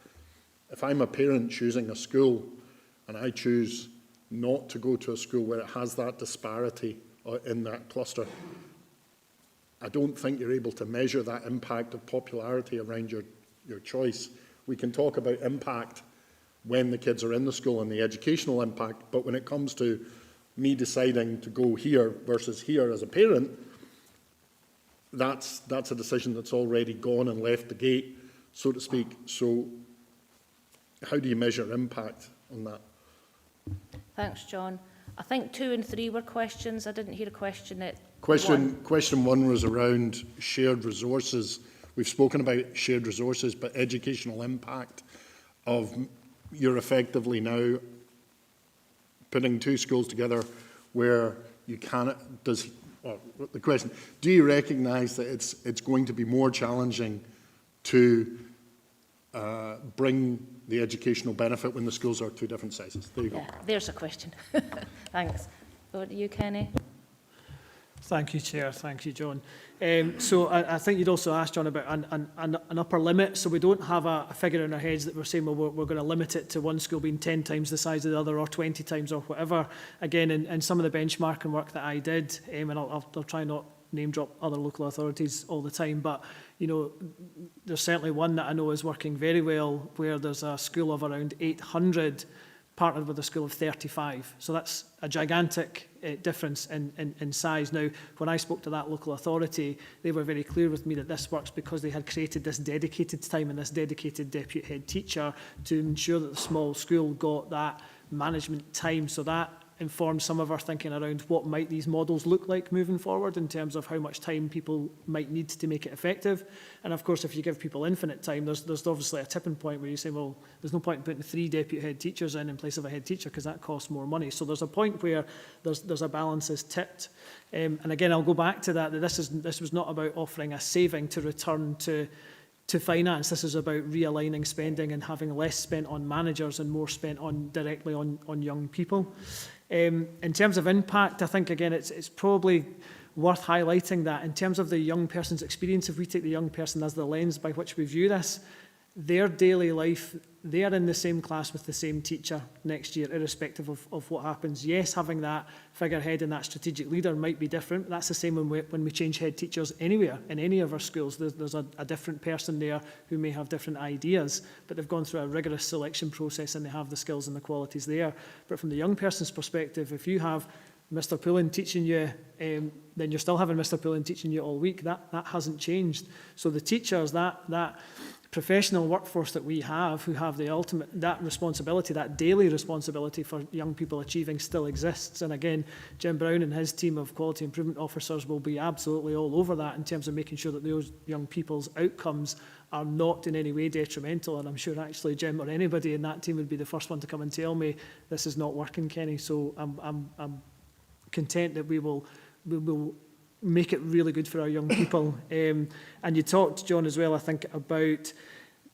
If I'm a parent choosing a school and I choose not to go to a school where it has that disparity in that cluster, I don't think you're able to measure that impact of popularity around your choice. We can talk about impact when the kids are in the school and the educational impact, but when it comes to me deciding to go here versus here as a parent, that's a decision that's already gone and left the gate, so to speak. So how do you measure impact on that? Thanks, John. I think 2 and 3 were questions. I didn't hear a question at Question one was around shared resources we've spoken about shared resources, but educational impact of you're effectively now putting two schools together where you cannot, the question, do you recognise that it's going to be more challenging to bring the educational benefit when the schools are two different sizes? There you go. Yeah, there's a question. Thanks. Over to you, Kenny. Thank you, Chair. Thank you, John. So I think you'd also asked, John, about an upper limit. So we don't have a figure in our heads that we're saying, well, we're going to limit it to one school being 10 times the size of the other or 20 times or whatever. Again, in some of the benchmarking work that I did, and I'll try not name drop other local authorities all the time, but you know, there's certainly one that I know is working very well where there's a school of around 800 partnered with a school of 35. So that's a gigantic difference in size. Now, when I spoke to that local authority, they were very clear with me that this works because they had created this dedicated time and this dedicated deputy head teacher to ensure that the small school got that management time. So that informed some of our thinking around what might these models look like moving forward in terms of how much time people might need to make it effective. And of course, if you give people infinite time, there's obviously a tipping point where you say, well, there's no point in putting 3 deputy head teachers in place of a head teacher because that costs more money. So there's a point where there's a balance is tipped. And again, I'll go back to that this was not about offering a saving to return to finance. This is about realigning spending and having less spent on managers and more spent on directly on young people. In terms of impact, I think, again, it's probably worth highlighting that in terms of the young person's experience, if we take the young person as the lens by which we view this, their daily life, they are in the same class with the same teacher next year, irrespective of what happens. Yes, having that figurehead and that strategic leader might be different, but that's the same when we change head teachers anywhere, in any of our schools. There's a different person there who may have different ideas, but they've gone through a rigorous selection process and they have the skills and the qualities there. But from the young person's perspective, if you have Mr. Pullen teaching you, then you're still having Mr. Pullen teaching you all week. That hasn't changed. So the teachers, that professional workforce that we have, who have the ultimate, that responsibility, that daily responsibility for young people achieving still exists. And again, Jim Brown and his team of quality improvement officers will be absolutely all over that in terms of making sure that those young people's outcomes are not in any way detrimental. And I'm sure actually Jim or anybody in that team would be the first one to come and tell me this is not working, Kenny. So I'm content that we will make it really good for our young people. And you talked, John, as well, I think, about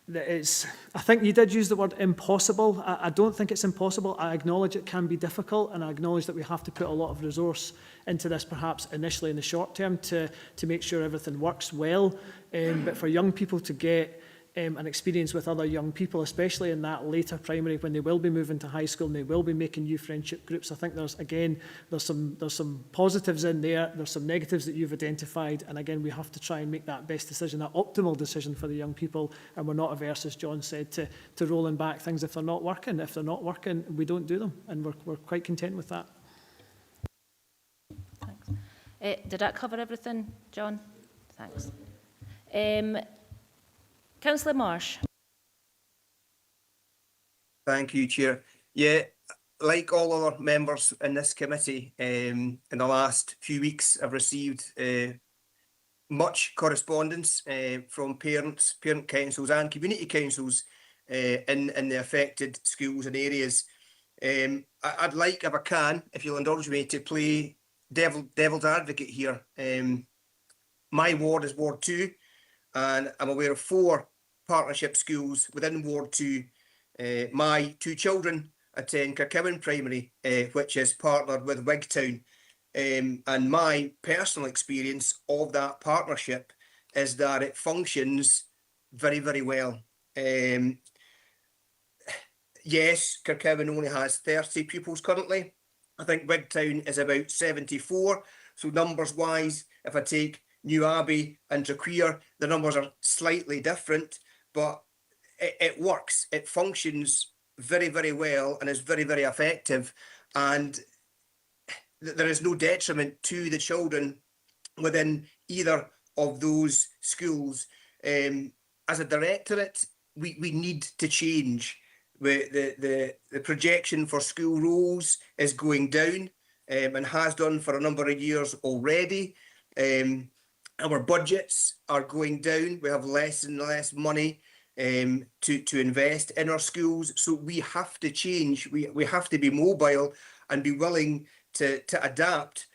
that I think you did use the word impossible. I don't think it's impossible. I acknowledge it can be difficult, and I acknowledge that we have to put a lot of resource into this, perhaps initially in the short term, to make sure everything works well. But for young people to get an experience with other young people, especially in that later primary when they will be moving to high school and they will be making new friendship groups. I think there's some positives in there, there's some negatives that you've identified, and again we have to try and make that best decision, that optimal decision for the young people, and we're not averse, as John said, to rolling back things if they're not working. If they're not working, we don't do them, and we're quite content with that. Thanks. Did that cover everything, John? Thanks. Councillor Marsh. Thank you, Chair. Yeah, like all other members in this committee, in the last few weeks, I've received much correspondence from parents, parent councils and community councils in the affected schools and areas. I'd like, if I can, if you'll indulge me, to play devil's advocate here. My ward is Ward 2, and I'm aware of 4 partnership schools within Ward 2. My 2 children attend Kirkcowan Primary, which is partnered with Wigtown. And my personal experience of that partnership is that it functions very, very well. Yes, Kirkcowan only has 30 pupils currently. I think Wigtown is about 74. So numbers-wise, if I take New Abbey and Draqueer, the numbers are slightly different, but it works. It functions very, very well and is very, very effective. And there is no detriment to the children within either of those schools. As a directorate, we need to change. The projection for school roles is going down and has done for a number of years already. our budgets are going down. We have less and less money to invest in our schools. So we have to change. We have to be mobile and be willing to adapt.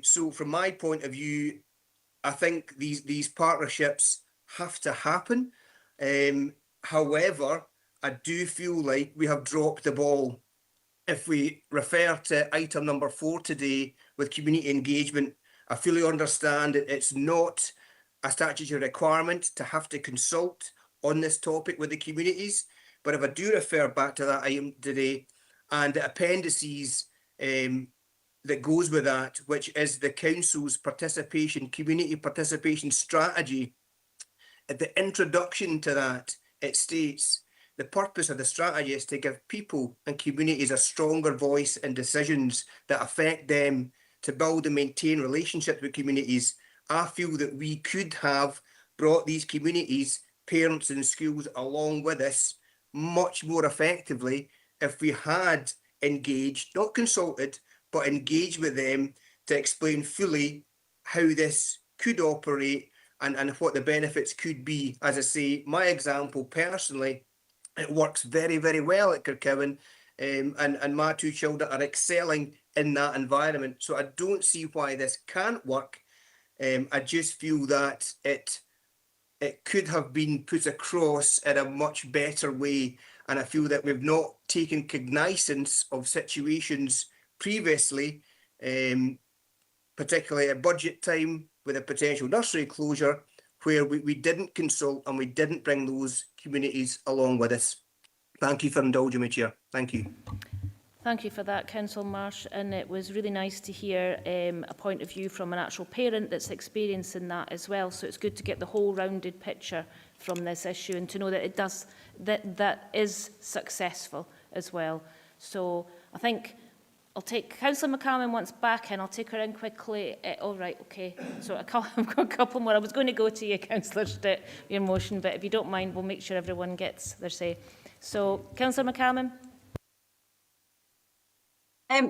So from my point of view, I think these partnerships have to happen. However, I do feel like we have dropped the ball. If we refer to item number 4 today with community engagement, I fully understand that it's not a statutory requirement to have to consult on this topic with the communities. But if I do refer back to that item today and the appendices that goes with that, which is the council's participation, community participation strategy, at the introduction to that, it states, the purpose of the strategy is to give people and communities a stronger voice in decisions that affect them, to build and maintain relationships with communities. I feel that we could have brought these communities, parents and schools along with us much more effectively if we had engaged, not consulted, but engaged with them to explain fully how this could operate and what the benefits could be. As I say, my example personally, it works very, very well at Kirkcowan, and my 2 children are excelling in that environment. So I don't see why this can't work. I just feel that it could have been put across in a much better way. And I feel that we've not taken cognizance of situations previously, particularly at budget time with a potential nursery closure, where we didn't consult and we didn't bring those communities along with us. Thank you for indulging me, Chair. Thank you. Thank you for that, Councillor Marsh, and it was really nice to hear a point of view from an actual parent that's experiencing that as well. So it's good to get the whole rounded picture from this issue and to know that it does, that is successful as well. So I think I'll take Councillor McCalman once back in. I'll take her in quickly. All right, okay. So I've got a couple more. I was going to go to you, Councillor Stitt, your motion, but if you don't mind, we'll make sure everyone gets their say. So, Councillor McCalman.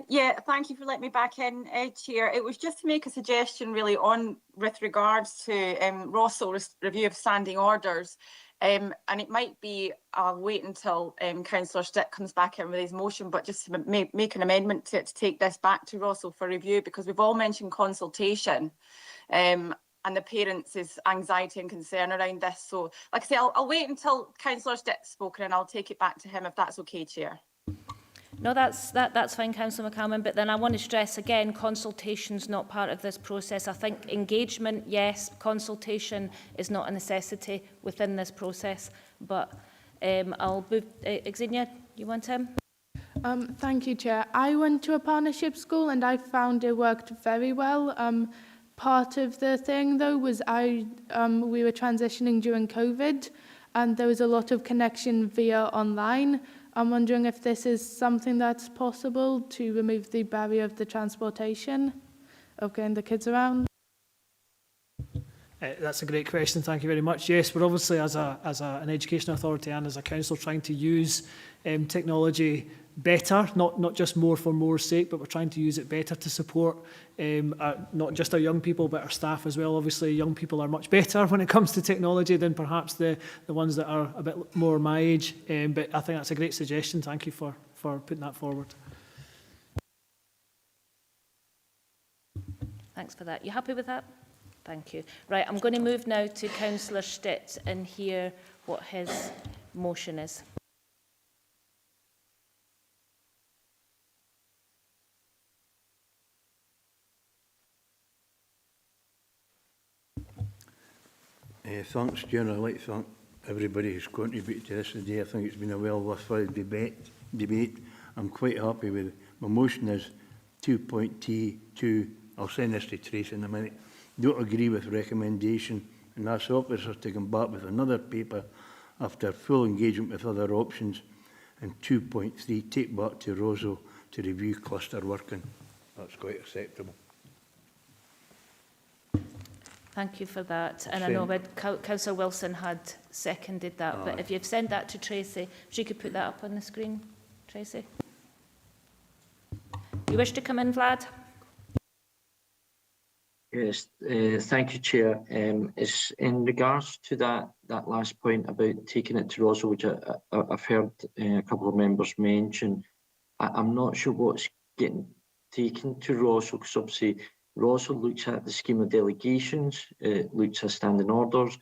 Yeah, thank you for letting me back in, Chair. It was just to make a suggestion really on with regards to Rossell's review of standing orders. And it might be, I'll wait until Councillor Stitt comes back in with his motion, but just to make an amendment to take this back to Rossell for review, because we've all mentioned consultation and the parents' anxiety and concern around this. So, like I say, I'll wait until Councillor Stitt's spoken and I'll take it back to him if that's okay, Chair. No, that's fine, Councillor McCalman, but then I want to stress again, consultation's not part of this process. I think engagement, yes, consultation is not a necessity within this process, but I'll move, Xenia, you want him? Thank you, Chair. I went to a partnership school and I found it worked very well. Part of the thing, though, was we were transitioning during COVID and there was a lot of connection via online. I'm wondering if this is something that's possible to remove the barrier of the transportation of getting the kids around. That's a great question. Thank you very much. Yes, we're obviously as an education authority and as a council trying to use technology better, not just more for more's sake, but we're trying to use it better to support not just our young people, but our staff as well. Obviously, young people are much better when it comes to technology than perhaps the ones that are a bit more my age. But I think that's a great suggestion. Thank you for putting that forward. Thanks for that. You happy with that? Thank you. Right, I'm going to move now to Councillor Stitt and hear what his motion is. Thanks, Chair. I'd like to thank everybody who's contributed to this today. I think it's been a well worthwhile debate. I'm quite happy with it. My motion is 2.T2. I'll send this to Tracy in a minute. Don't agree with recommendation and ask officers to come back with another paper after full engagement with other options. And 2.3, take back to Rosso to review cluster working. That's quite acceptable. Thank you for that. And I know Councillor Wilson had seconded that, but if you've sent that to Tracy, she could put that up on the screen. Tracy? You wish to come in, Vlad? Yes, thank you, Chair. It's in regards to that last point about taking it to Rosso, which I've heard a couple of members mention. I'm not sure what's getting taken to Rosso, because obviously Rosso looks at the scheme of delegations, it looks at standing orders,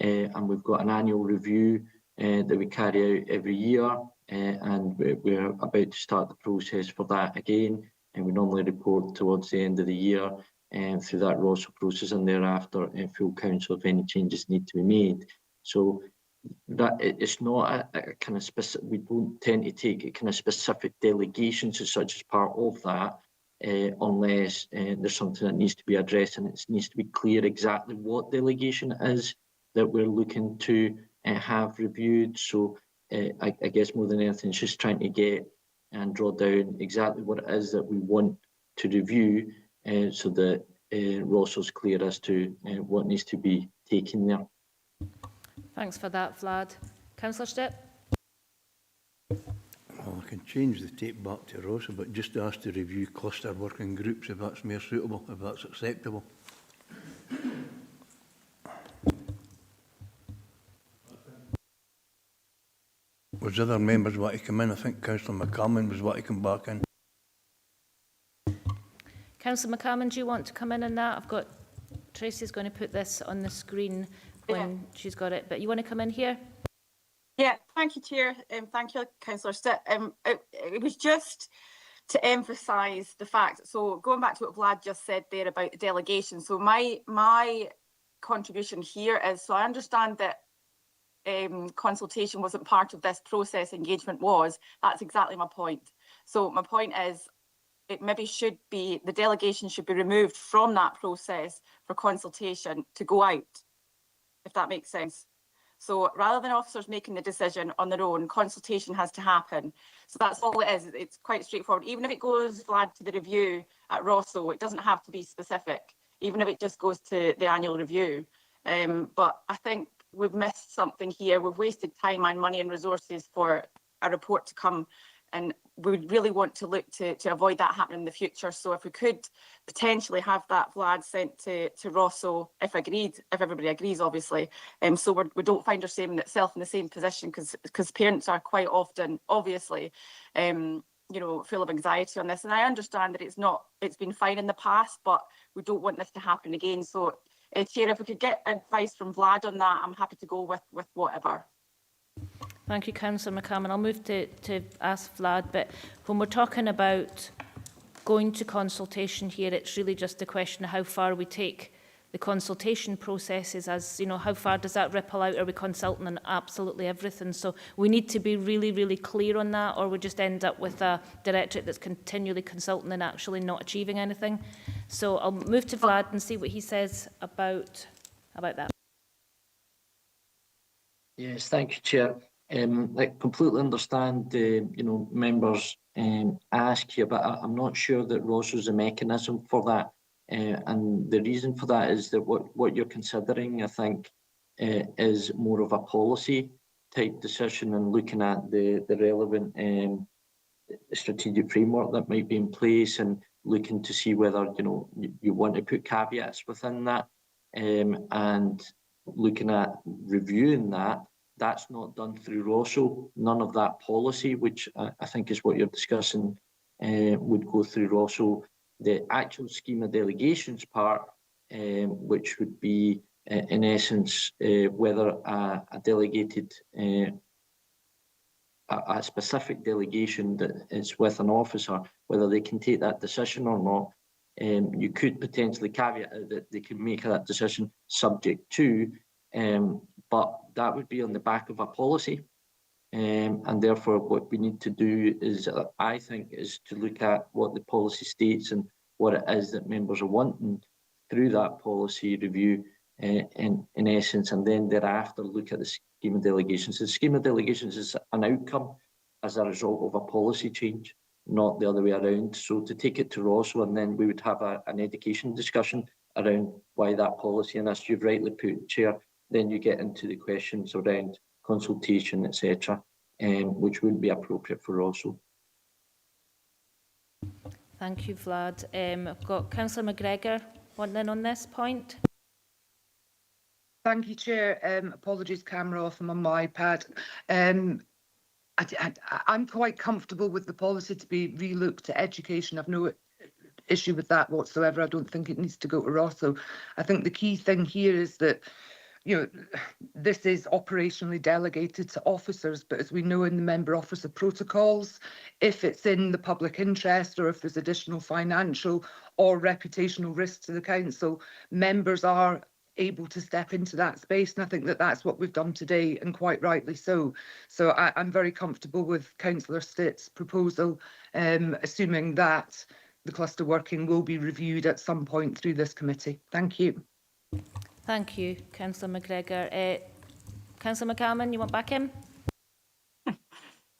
and we've got an annual review that we carry out every year, and we're about to start the process for that again, and we normally report towards the end of the year through that Rosso process, and thereafter full council if any changes need to be made. So that it's not a kind of specific, we don't tend to take a kind of specific delegations as such as part of that, unless there's something that needs to be addressed, and it needs to be clear exactly what delegation it is that we're looking to have reviewed. So I guess more than anything, it's just trying to get and draw down exactly what it is that we want to review, so that Rosso's clear as to what needs to be taken there. Thanks for that, Vlad. Councillor Stitt. Well, I can change the tape back to Rosso, but just ask to review cluster working groups if that's more suitable, if that's acceptable. Was other members want to come in? I think Councillor McCalman was wanting to come back in. Councillor McCalman, do you want to come in on that? I've got Tracy's going to put this on the screen when she's got it, but you want to come in here? Yeah, thank you, Chair. Thank you, Councillor Stitt. It was just to emphasise the fact, so going back to what Vlad just said there about the delegation, so my contribution here is, so I understand that consultation wasn't part of this process, engagement was. That's exactly my point. So my point is, it maybe should be, the delegation should be removed from that process for consultation to go out, if that makes sense. So rather than officers making the decision on their own, consultation has to happen. So that's all it is. It's quite straightforward. Even if it goes, Vlad, to the review at Rosso, it doesn't have to be specific, even if it just goes to the annual review. But I think we've missed something here. We've wasted time and money and resources for a report to come, and we really want to look to avoid that happening in the future. So if we could potentially have that, Vlad, sent to Rosso, if everybody agrees, obviously, so we don't find ourselves in the same position, because parents are quite often, obviously, you know, full of anxiety on this. And I understand that it's been fine in the past, but we don't want this to happen again. So, Chair, if we could get advice from Vlad on that, I'm happy to go with whatever. Thank you, Councillor McCalman. I'll move to ask Vlad, but when we're talking about going to consultation here, it's really just a question of how far we take the consultation processes. As you know, how far does that ripple out? Are we consulting on absolutely everything? So we need to be really, really clear on that, or we just end up with a directorate that's continually consulting and actually not achieving anything. So I'll move to Vlad and see what he says about that. Yes, thank you, Chair. I completely understand you know, members ask here, but I'm not sure that Rosso's a mechanism for that. And the reason for that is that what you're considering, I think, is more of a policy type decision, and looking at the relevant strategic framework that might be in place, and looking to see whether, you know, you want to put caveats within that, and looking at reviewing that. That's not done through Rosso. None of that policy, which I think is what you're discussing, would go through Rosso. The actual scheme of delegations part, which would be in essence whether a delegated, a specific delegation that is with an officer, whether they can take that decision or not. You could potentially caveat that they can make that decision subject to, but that would be on the back of a policy. And therefore what we need to do is, I think, is to look at what the policy states and what it is that members are wanting through that policy review, in essence, and then thereafter look at the scheme of delegations. The scheme of delegations is an outcome as a result of a policy change, not the other way around. So to take it to Rosso, and then we would have an education discussion around why that policy, and as you've rightly put, Chair, then you get into the questions around consultation, etc., which wouldn't be appropriate for Rosso. Thank you, Vlad. I've got Councillor McGregor. wanting in on this point? Thank you, Chair. Apologies, camera off. I'm on my iPad. I'm quite comfortable with the policy to be relooked at education. I've no issue with that whatsoever. I don't think it needs to go to Rosso. I think the key thing here is that, you know, this is operationally delegated to officers, but as we know in the member officer protocols, if it's in the public interest or if there's additional financial or reputational risk to the council, members are able to step into that space, and I think that that's what we've done today, and quite rightly so. So I'm very comfortable with Councillor Stitt's proposal, assuming that the cluster working will be reviewed at some point through this committee. Thank you. Thank you, Councillor McGregor. Councillor McCalman, you want back in?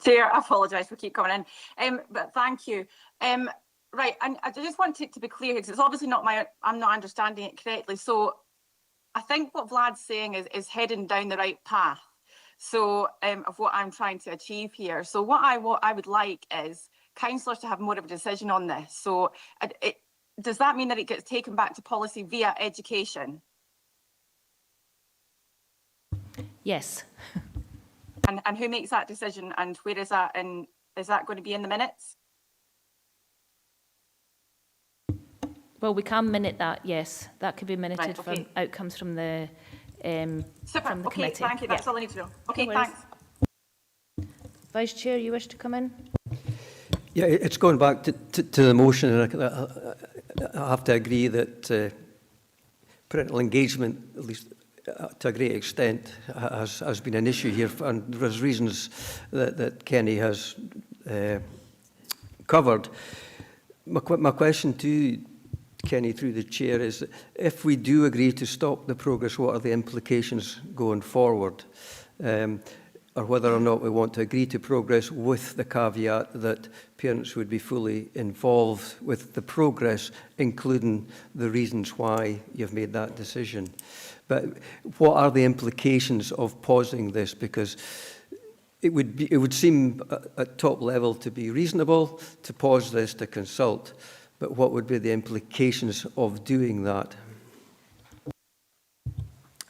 Chair, I apologise for keep coming in, but thank you. Right, and I just want it to be clear because it's obviously not I'm not understanding it correctly. So I think what Vlad's saying is heading down the right path. So of what I'm trying to achieve here. So what I would like is councillors to have more of a decision on this. So does that mean that it gets taken back to policy via education? Yes. And who makes that decision, and where is that, and is that going to be in the minutes? Well, we can minute that, yes. That could be minuted Right, okay. from outcomes from the, Super, from the okay, committee. thank you, that's all I need to know. Okay, No worries. thanks. Vice Chair, you wish to come in? Yeah, it's going back to the motion, and I have to agree that parental engagement, at least to a great extent, has been an issue here, and there's reasons that Kenny has covered. My question to Kenny through the chair is, if we do agree to stop the progress, what are the implications going forward? Or whether or not we want to agree to progress with the caveat that parents would be fully involved with the progress, including the reasons why you've made that decision. But what are the implications of pausing this? Because it would seem at top level to be reasonable to pause this to consult, but what would be the implications of doing that?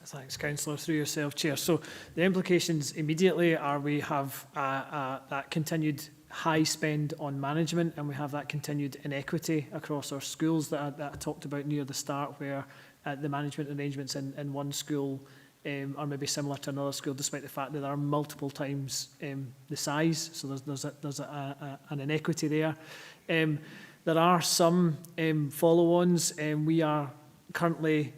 Thanks, Councillor, through yourself, Chair. So the implications immediately are we have that continued high spend on management, and we have that continued inequity across our schools that I talked about near the start, where the management arrangements in one school are maybe similar to another school, despite the fact that there are multiple times the size. So there's an inequity there. There are some follow-ons. We are currently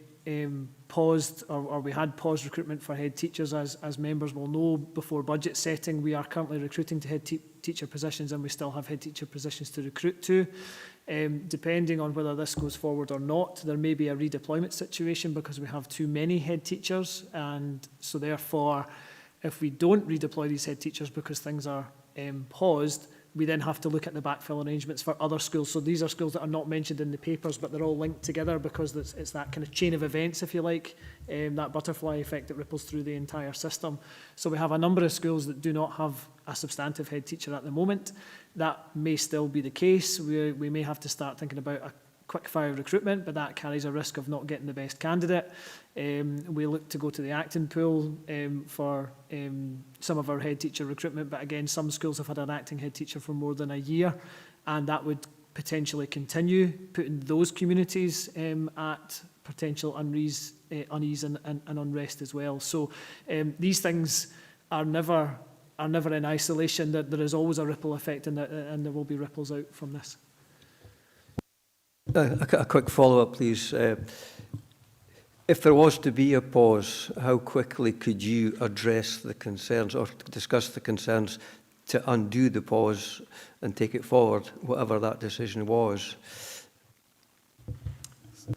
paused, or we had paused recruitment for head teachers, as members will know, before budget setting. We are currently recruiting to head teacher positions, and we still have head teacher positions to recruit to. Depending on whether this goes forward or not, there may be a redeployment situation because we have too many head teachers, and so therefore, if we don't redeploy these head teachers because things are paused, we then have to look at the backfill arrangements for other schools. So these are schools that are not mentioned in the papers, but they're all linked together because it's that kind of chain of events, if you like, that butterfly effect that ripples through the entire system. So we have a number of schools that do not have a substantive head teacher at the moment. That may still be the case. We may have to start thinking about a quick fire recruitment, but that carries a risk of not getting the best candidate. We look to go to the acting pool for some of our head teacher recruitment, but again, some schools have had an acting head teacher for more than a year, and that would potentially continue, putting those communities at potential unease and unrest as well. So these things are never in isolation. That there is always a ripple effect, and there will be ripples out from this. A quick follow-up, please. If there was to be a pause, how quickly could you address the concerns or discuss the concerns to undo the pause and take it forward, whatever that decision was?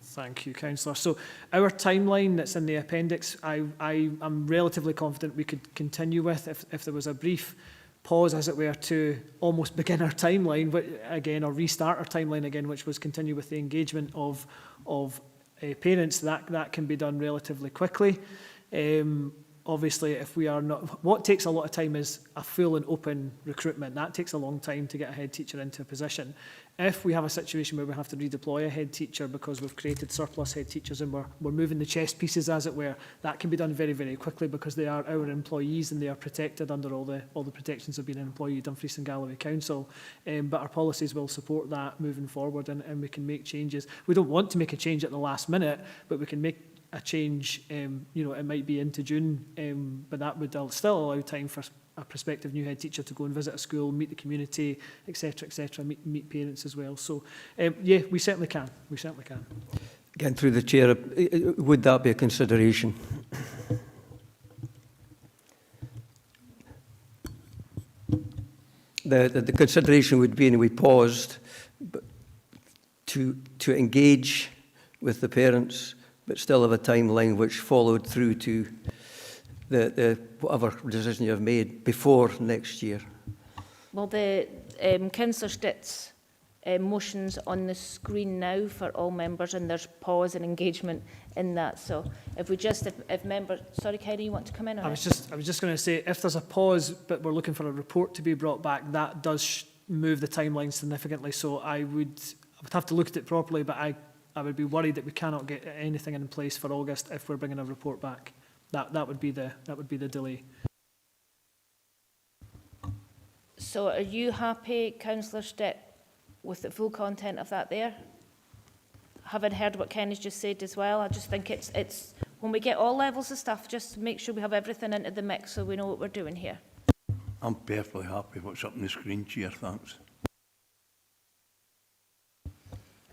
Thank you, Councillor. So our timeline that's in the appendix, I am relatively confident we could continue with if there was a brief pause, as it were, to almost begin our timeline again, or restart our timeline again, which was continue with the engagement of parents. That can be done relatively quickly. obviously, if we are not, what takes a lot of time is a full and open recruitment. That takes a long time to get a head teacher into a position. If we have a situation where we have to redeploy a head teacher because we've created surplus head teachers and we're moving the chess pieces, as it were, that can be done very, very quickly because they are our employees and they are protected under all the protections of being an employee of Dumfries and Galloway Council. But our policies will support that moving forward, and we can make changes. We don't want to make a change at the last minute, but we can make a change, you know, it might be into June, but that would still allow time for a prospective new head teacher to go and visit a school, meet the community, etc., meet parents as well. So, yeah, we certainly can. We certainly can. Again, through the chair, would that be a consideration? The consideration would be, and we paused, but to engage with the parents, but still have a timeline which followed through to the whatever decision you have made before next year. Well, the Councillor Stitt's motions on the screen now for all members, and there's pause and engagement in that. So if we just, if members, sorry, Kenny, you want to come in on I was just going to say, if there's a pause, but we're looking for a report to be brought back, that does move the timeline significantly. So I would have to look at it properly, but I would be worried that we cannot get anything in place for August if we're bringing a report back. That would be the delay. So are you happy, Councillor Stitt, with the full content of that there? Having heard what Kenny's just said as well, I just think it's when we get all levels of stuff, just make sure we have everything into the mix so we know what we're doing here. I'm perfectly happy with what's up on the screen, Chair, thanks.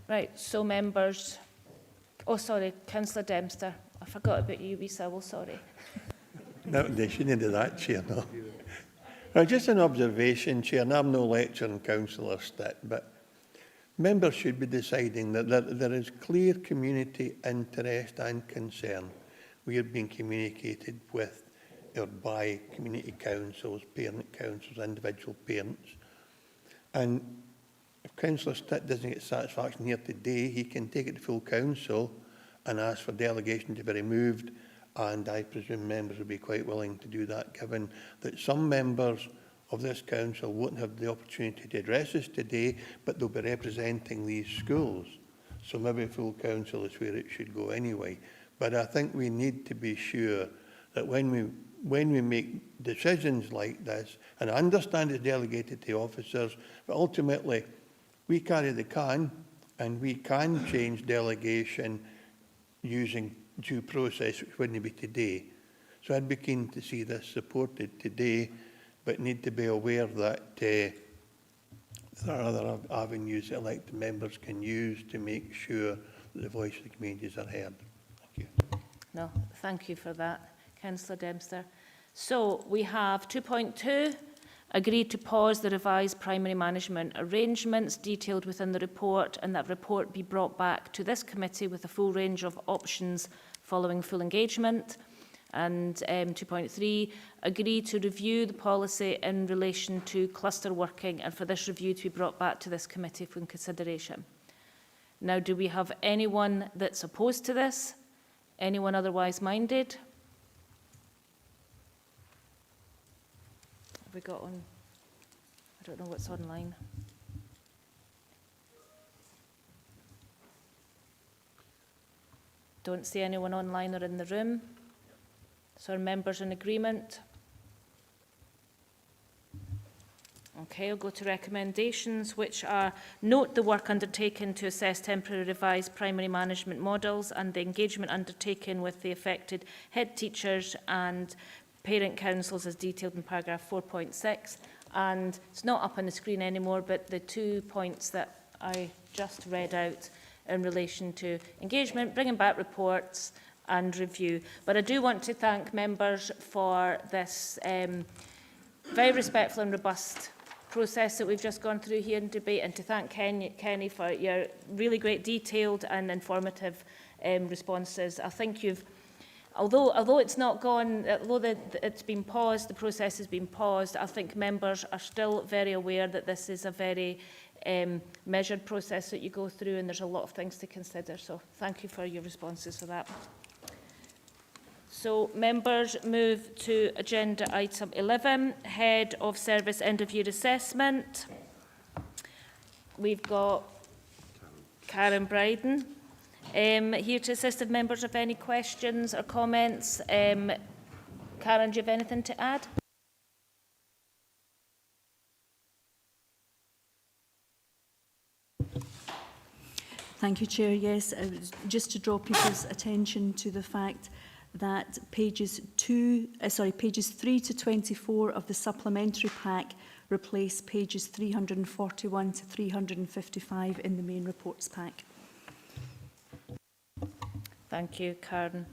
Right, so members, oh sorry, Councillor Dempster, I forgot about you, wee Sewell, sorry. No, they shouldn't do that, Chair, no. Now, just an observation, Chair, and I'm no lecturing Councillor Stitt, but members should be deciding that there is clear community interest and concern. We are being communicated with or by community councils, parent councils, individual parents. And if Councillor Stitt doesn't get satisfaction here today, he can take it to full council and ask for delegation to be removed, and I presume members will be quite willing to do that, given that some members of this council won't have the opportunity to address us today, but they'll be representing these schools. So maybe full council is where it should go anyway. But I think we need to be sure that when we make decisions like this, and I understand it's delegated to officers, but ultimately we carry the can, and we can change delegation using due process, which wouldn't be today. So I'd be keen to see this supported today, but need to be aware that there are other avenues that elected members can use to make sure that the voice of the communities are heard. Thank you. No, thank you for that, Councillor Dempster. So we have 2.2, agreed to pause the revised primary management arrangements detailed within the report, and that report be brought back to this committee with a full range of options following full engagement. And 2.3, agree to review the policy in relation to cluster working, and for this review to be brought back to this committee for consideration. Now, do we have anyone that's opposed to this? Anyone otherwise minded? Have we got on? I don't know what's online. Don't see anyone online or in the room. So are members in agreement? Okay, I'll go to recommendations, which are note the work undertaken to assess temporary revised primary management models and the engagement undertaken with the affected head teachers and parent councils as detailed in paragraph 4.6. And it's not up on the screen anymore, but the 2 points that I just read out in relation to engagement, bringing back reports and review. But I do want to thank members for this very respectful and robust process that we've just gone through here in debate, and to thank Kenny for your really great detailed and informative responses. I think you've, although it's not gone, although it's been paused, the process has been paused, I think members are still very aware that this is a very measured process that you go through, and there's a lot of things to consider. So thank you for your responses for that. So members move to agenda item 11, Head of Service End of Year Assessment. We've got Karen Bryden here to assist if members have any questions or comments. Karen, do you have anything to add? Thank you, Chair. Yes, just to draw people's attention to the fact that pages 3 to 24 of the supplementary pack replace pages 341 to 355 in the main reports pack. Thank you, Karen.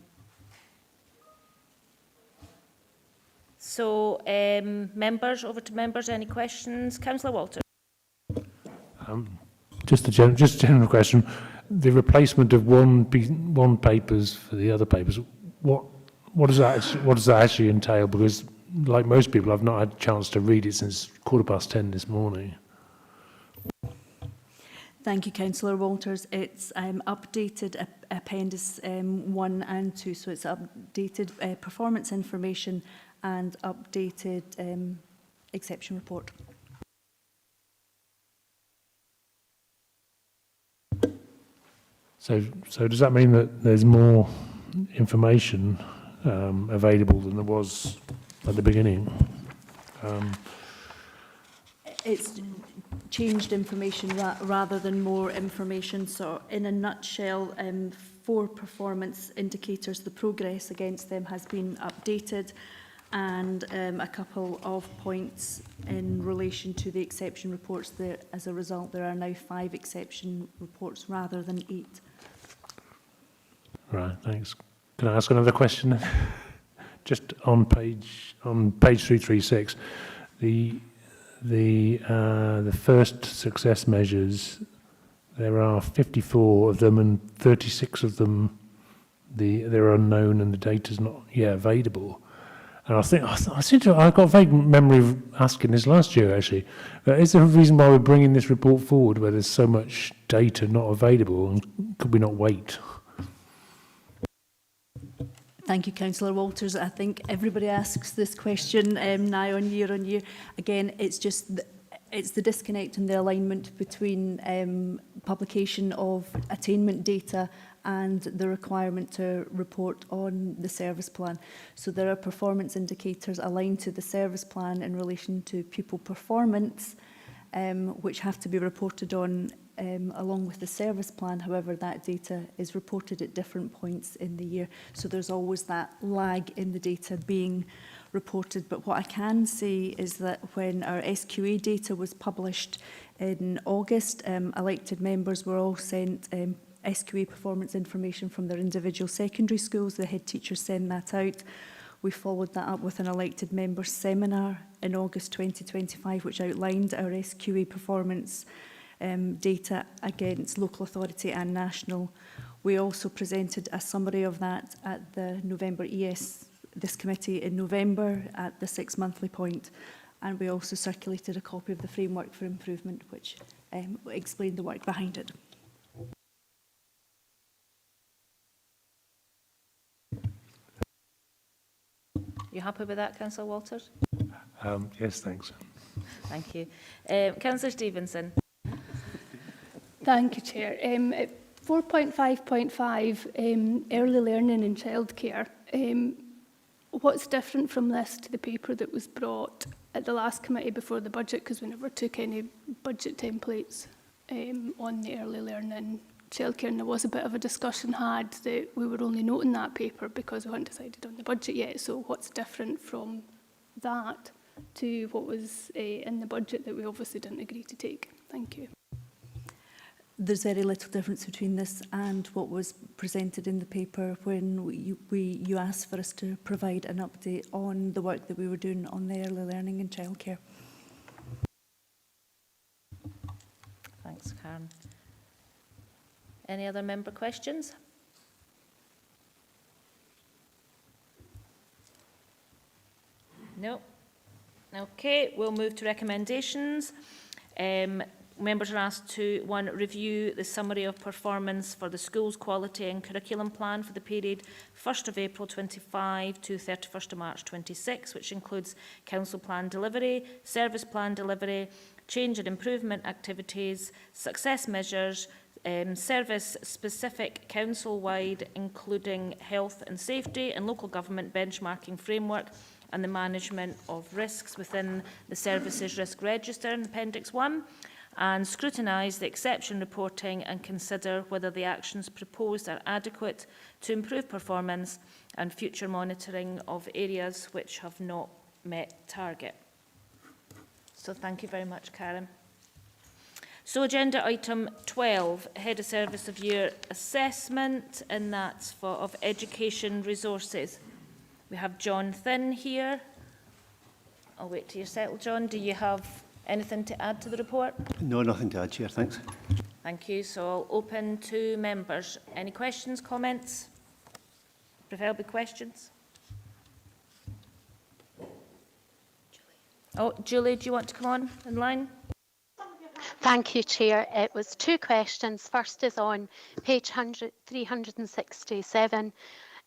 So, members, over to members, any questions? Councillor Walter. Just a general question. The replacement of one papers for the other papers, what does that actually entail? Because, like most people, I've not had a chance to read it since 10:15 this morning. Thank you, Councillor Walters. It's updated Appendix 1 and 2, so it's updated performance information and updated exception report. So does that mean that there's more information available than there was at the beginning? It's changed information rather than more information. So in a nutshell, 4 performance indicators, the progress against them has been updated, and a couple of points in relation to the exception reports. There, as a result, there are now 5 exception reports rather than 8. Right, thanks. Can I ask another question then? Just on page 336, the first success measures, there are 54 of them, and 36 of them they're unknown and the data's not yet available. And I got a vague memory of asking this last year actually. Is there a reason why we're bringing this report forward where there's so much data not available, and could we not wait? Thank you, Councillor Walters. I think everybody asks this question now on year. Again, it's just it's the disconnect and the alignment between publication of attainment data and the requirement to report on the service plan. So there are performance indicators aligned to the service plan in relation to pupil performance, which have to be reported on along with the service plan. However, that data is reported at different points in the year. So there's always that lag in the data being reported. But what I can say is that when our SQA data was published in August, elected members were all sent SQA performance information from their individual secondary schools. The head teachers send that out. We followed that up with an elected member seminar in August 2025, which outlined our SQA performance data against local authority and national. We also presented a summary of that at the November this committee in November at the 6 monthly point, and we also circulated a copy of the framework for improvement, which explained the work behind it. You happy with that, Councillor Walters? Yes, thanks. Thank you. Councillor Stevenson. Thank you, Chair. 4.5.5, early learning in childcare. What's different from this to the paper that was brought at the last committee before the budget? Because we never took any budget templates on the early learning childcare, and there was a bit of a discussion had that we were only noting that paper because we hadn't decided on the budget yet. So what's different from that to what was in the budget that we obviously didn't agree to take? Thank you. There's very little difference between this and what was presented in the paper when you asked for us to provide an update on the work that we were doing on the early learning and childcare. Thanks, Karen. Any other member questions? No. Okay, we'll move to recommendations. members are asked to, 1, review the summary of performance for the school's quality and curriculum plan for the period 1st of April 25 to 31st of March 26, which includes council plan delivery, service plan delivery, change and improvement activities, success measures, service-specific council-wide, including health and safety and local government benchmarking framework, and the management of risks within the Services Risk Register in Appendix 1, and scrutinise the exception reporting and consider whether the actions proposed are adequate to improve performance and future monitoring of areas which have not met target. So thank you very much, Karen. So agenda item 12, Head of Service of Year Assessment, and that's of Education Resources. We have John Thin here. I'll wait till you're settled, John. Do you have anything to add to the report? No, nothing to add, Chair. Thanks. Thank you. So I'll open to members. Any questions, comments? Preferably questions. Oh, Julie, do you want to come on in line? Thank you, Chair. It was 2 questions. First is on page 367.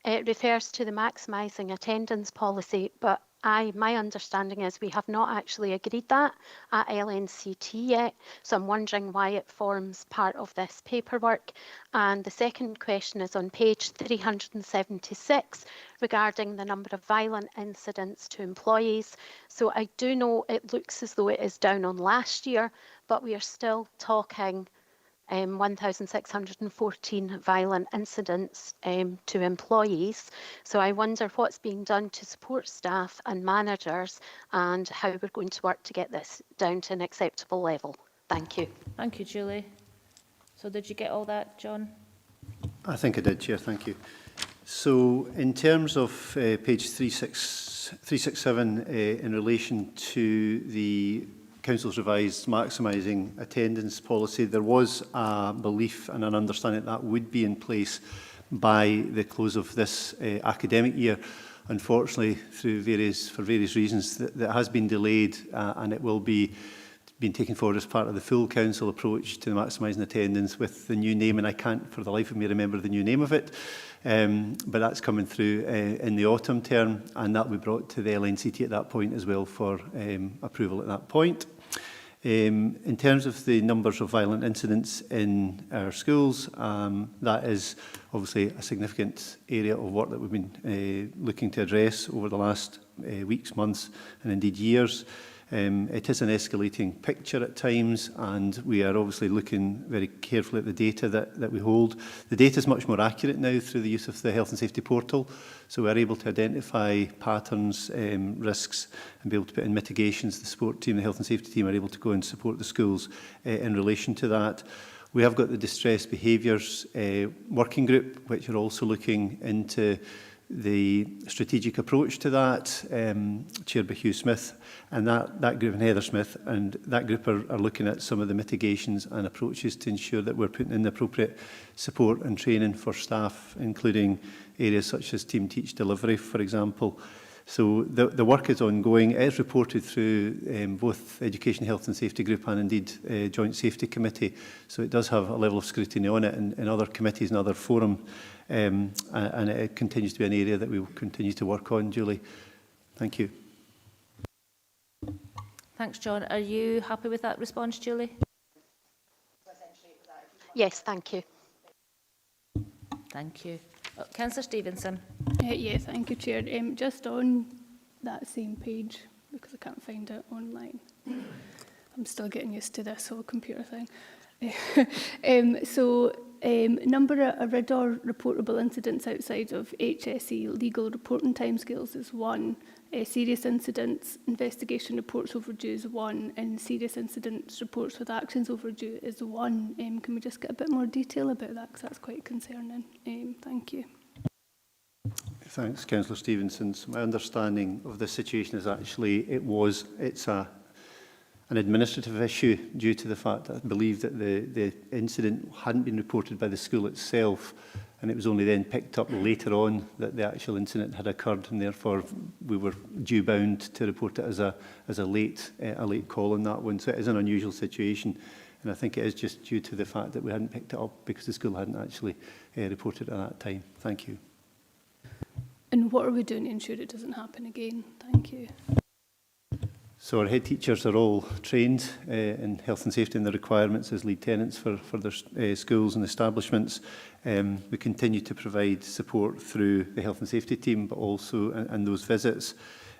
It refers to the maximising attendance policy, but my understanding is we have not actually agreed that at LNCT yet, so I'm wondering why it forms part of this paperwork. And the second question is on page 376 regarding the number of violent incidents to employees. So I do know it looks as though it is down on last year, but we are still talking 1,614 violent incidents to employees. So I wonder what's being done to support staff and managers and how we're going to work to get this down to an acceptable level. Thank you. Thank you, Julie. So did you get all that, John? I think I did, Chair. Thank you. So in terms of page 367 in relation to the Council's revised maximising attendance policy, there was a belief and an understanding that would be in place by the close of this academic year. Unfortunately, for various reasons, that has been delayed and it will be being taken forward as part of the full council approach to maximising attendance with the new name, and I can't for the life of me remember the new name of it. But that's coming through in the autumn term, and that will be brought to the LNCT at that point as well for approval at that point. In terms of the numbers of violent incidents in our schools, that is obviously a significant area of work that we've been looking to address over the last weeks, months, and indeed years. It is an escalating picture at times, and we are obviously looking very carefully at the data that we hold. The data is much more accurate now through the use of the Health and Safety Portal, so we're able to identify patterns, risks, and be able to put in mitigations. The support team, the Health and Safety team, are able to go and support the schools in relation to that. We have got the Distressed Behaviours Working Group, which are also looking into the strategic approach to that, chaired by Hugh Smith, and that group, and Heather Smith, and that group are looking at some of the mitigations and approaches to ensure that we're putting in the appropriate support and training for staff, including areas such as team teach delivery, for example. So the work is ongoing. It is reported through both Education, Health and Safety Group and indeed Joint Safety Committee. So it does have a level of scrutiny on it in other committees and other forums. And it continues to be an area that we will continue to work on, Julie. Thank you. Thanks, John. Are you happy with that response, Julie? Yes, thank you. Thank you. Councillor Stevenson. Yeah, thank you, Chair. Just on that same page, because I can't find it online. I'm still getting used to this whole computer thing. Number of RIDDOR reportable incidents outside of HSE legal reporting timescales is 1. Serious incidents investigation reports overdue is 1, and serious incidents reports with actions overdue is 1. Can we just get a bit more detail about that, because that's quite concerning. Thank you. Thanks, Councillor Stevenson. So my understanding of this situation is actually it's an administrative issue due to the fact that I believe that the incident hadn't been reported by the school itself, and it was only then picked up later on that the actual incident had occurred, and therefore we were due bound to report it as a late call on that one. So it is an unusual situation, And I think it is just due to the fact that we hadn't picked it up because the school hadn't actually reported it at that time. Thank you. And what are we doing to ensure it doesn't happen again? Thank you. So our head teachers are all trained in health and safety and the requirements as lead tenants for their schools and establishments. We continue to provide support through the health and safety team, but also and those visits.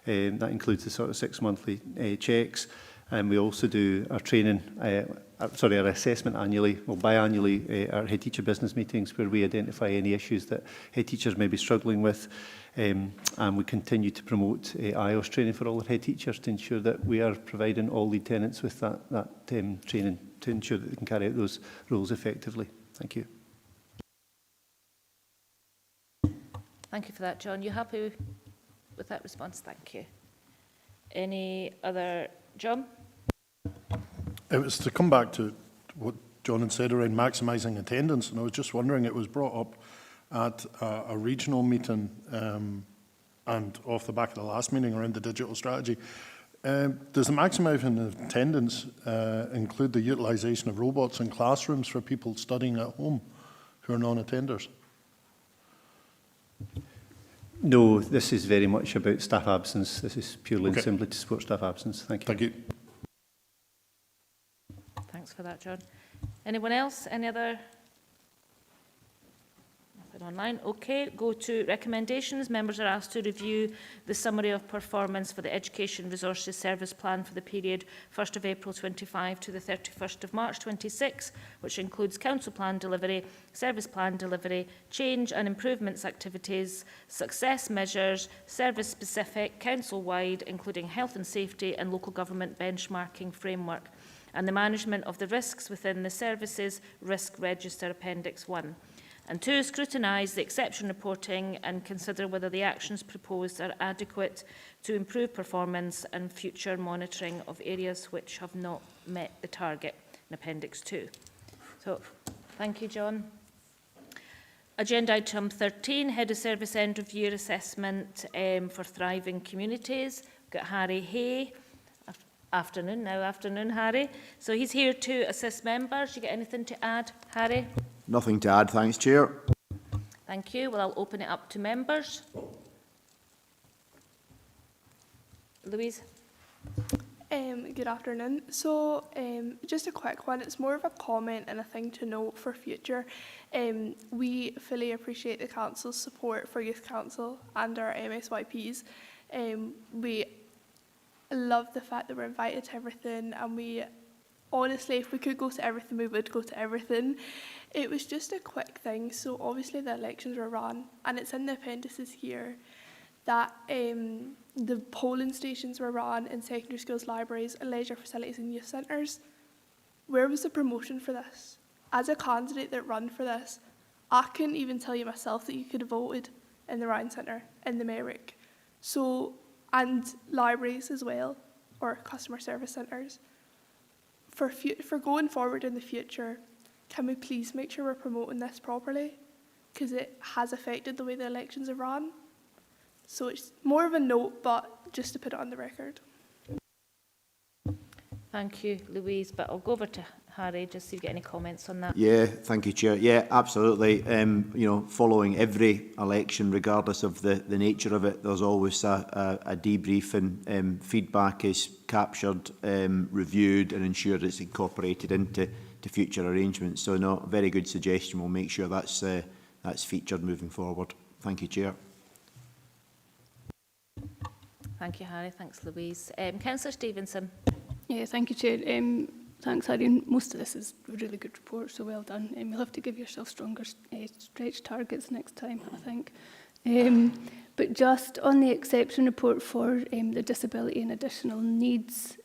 That includes the sort of 6 monthly checks. And we also do our training, our assessment annually, well biannually, our head teacher business meetings where we identify any issues that head teachers may be struggling with. And we continue to promote IOS training for all our head teachers to ensure that we are providing all lead tenants with that training to ensure that they can carry out those roles effectively. Thank you. Thank you for that, John. You happy with that response? Thank you. Any other, John? It was to come back to what John had said around maximising attendance, and I was just wondering, it was brought up at a regional meeting and off the back of the last meeting around the digital strategy. Does the maximising of attendance include the utilisation of robots in classrooms for people studying at home who are non-attenders? No, this is very much about staff absence. This is purely and simply to support staff absence. Thank you. Thank you. Thanks for that, John. Anyone else? Any other? Nothing online. Okay, go to recommendations. Members are asked to review the summary of performance for the Education Resources Service Plan for the period 1st of April 25 to the 31st of March 26, which includes council plan delivery, service plan delivery, change and improvements activities, success measures, service-specific, council-wide, including health and safety and local government benchmarking framework, and the management of the risks within the Services Risk Register Appendix 1. And 2, scrutinise the exception reporting and consider whether the actions proposed are adequate to improve performance and future monitoring of areas which have not met the target in Appendix 2. So, thank you, John. Agenda item 13, Head of Service End of Year Assessment for Thriving Communities. We've got Harry Hay. Afternoon, Harry. So he's here to assist members. You got anything to add, Harry? Nothing to add, thanks, Chair. Thank you. Well, I'll open it up to members. Louise? Good afternoon. So just a quick one. It's more of a comment and a thing to note for future. We fully appreciate the Council's support for Youth Council and our MSYPs. We love the fact that we're invited to everything, and we honestly, if we could go to everything, we would go to everything. It was just a quick thing. So obviously the elections were run, and it's in the appendices here that the polling stations were run in secondary schools, libraries and leisure facilities and youth centres. Where was the promotion for this? As a candidate that ran for this, I couldn't even tell you myself that you could have voted in the Ryan Centre, in the Merrick. So, and libraries as well, or customer service centres. For going forward in the future, can we please make sure we're promoting this properly? Because it has affected the way the elections are run. So it's more of a note, but just to put it on the record. Thank you, Louise, but I'll go over to Harry, just see if you get any comments on that. Yeah, thank you, Chair. Yeah, absolutely. You know, following every election, regardless of the nature of it, there's always a debrief, and feedback is captured, reviewed and ensured it's incorporated into future arrangements. So no, very good suggestion. We'll make sure that's featured moving forward. Thank you, Chair. Thank you, Harry. Thanks, Louise. Councillor Stevenson. Yeah, thank you, Chair. Thanks, Harry. And most of this is a really good report, so well done. You'll have to give yourself stronger stretch targets next time, I think. But just on the exception report for the disability and additional needs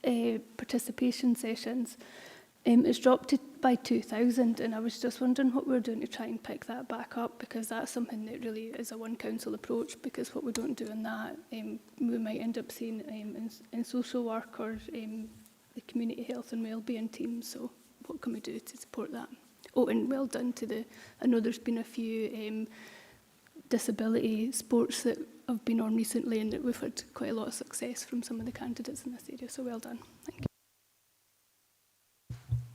participation sessions, it's dropped by 2,000, and I was just wondering what we're doing to try and pick that back up, because that's something that really is a one council approach, because what we don't do in that, we might end up seeing in social work or the community health and wellbeing teams. So what can we do to support that? Oh, and well done to I know there's been a few disability sports that have been on recently, and that we've had quite a lot of success from some of the candidates in this area, so well done. Thank you.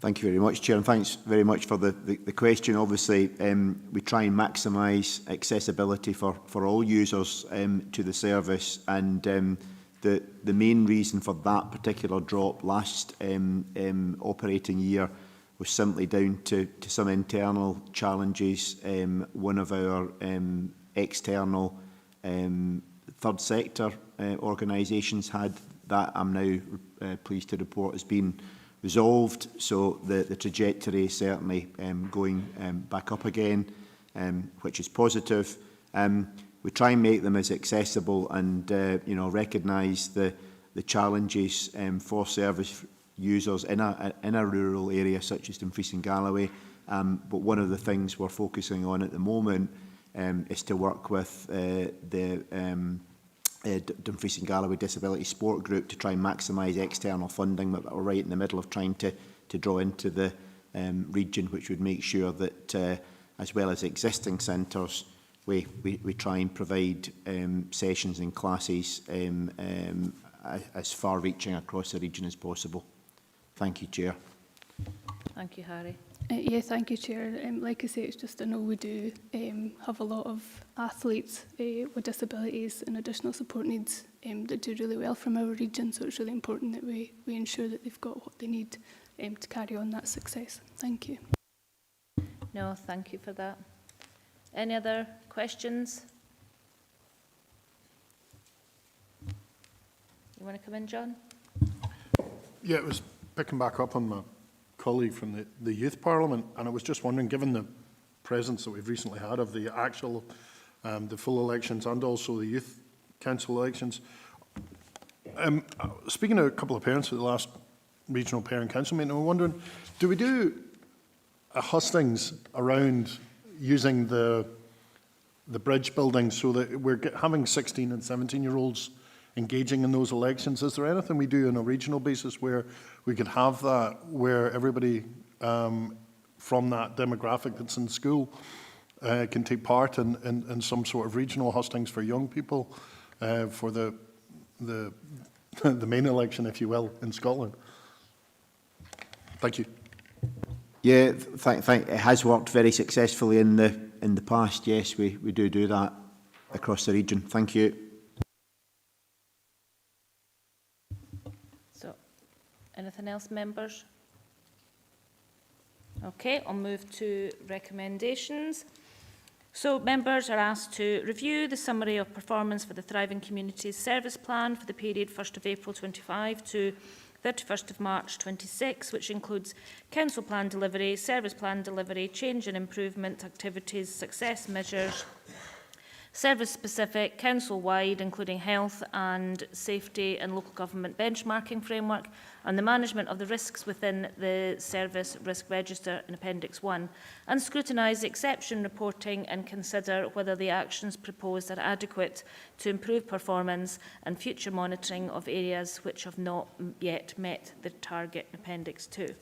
Thank you very much, Chair, and thanks very much for the question. Obviously, we try and maximise accessibility for all users to the service, and the main reason for that particular drop last operating year was simply down to some internal challenges. One of our external third sector organisations had that. I'm now pleased to report has been resolved, so the trajectory is certainly going back up again, which is positive. We try and make them as accessible and recognise the challenges for service users in a rural area such as Dumfries and Galloway. But one of the things we're focusing on at the moment is to work with the Dumfries and Galloway Disability Sport Group to try and maximise external funding that we're right in the middle of trying to draw into the region, which would make sure that as well as existing centres, we try and provide sessions and classes as far-reaching across the region as possible. Thank you, Chair. Thank you, Harry. Yeah, thank you, Chair. Like I say, it's just I know we do have a lot of athletes with disabilities and additional support needs that do really well from our region, so it's really important that we ensure that they've got what they need to carry on that success. Thank you. No, thank you for that. Any other questions? You want to come in, John? Yeah, it was picking back up on my colleague from the Youth Parliament, and I was just wondering, given the presence that we've recently had of the actual, the full elections and also the Youth Council elections, speaking to a couple of parents at the last Regional Parent Council meeting, I'm wondering, do we do a hustings around using the bridge building so that we're having 16 and 17-year-olds engaging in those elections? Is there anything we do on a regional basis where we could have that, where everybody from that demographic that's in school can take part in some sort of regional hustings for young people for the main election, if you will, in Scotland? Thank you. Yeah, it has worked very successfully in the past. Yes, we do that across the region. Thank you. So, anything else, members? Okay, I'll move to recommendations. So, members are asked to review the summary of performance for the Thriving Communities Service Plan for the period 1st of April 25 to 31st of March 26, which includes council plan delivery, service plan delivery, change and improvement activities, success measures, service-specific, council-wide, including health and safety and local government benchmarking framework, and the management of the risks within the service risk register in Appendix 1, and scrutinise exception reporting and consider whether the actions proposed are adequate to improve performance and future monitoring of areas which have not yet met the target in Appendix 2.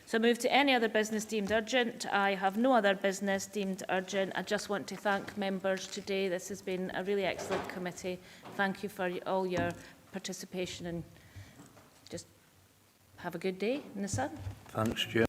So I move to any other business deemed urgent. I have no other business deemed urgent. I just want to thank members today. This has been a really excellent committee. Thank you for all your participation, and just have a good day in the sun. Thanks, Chair.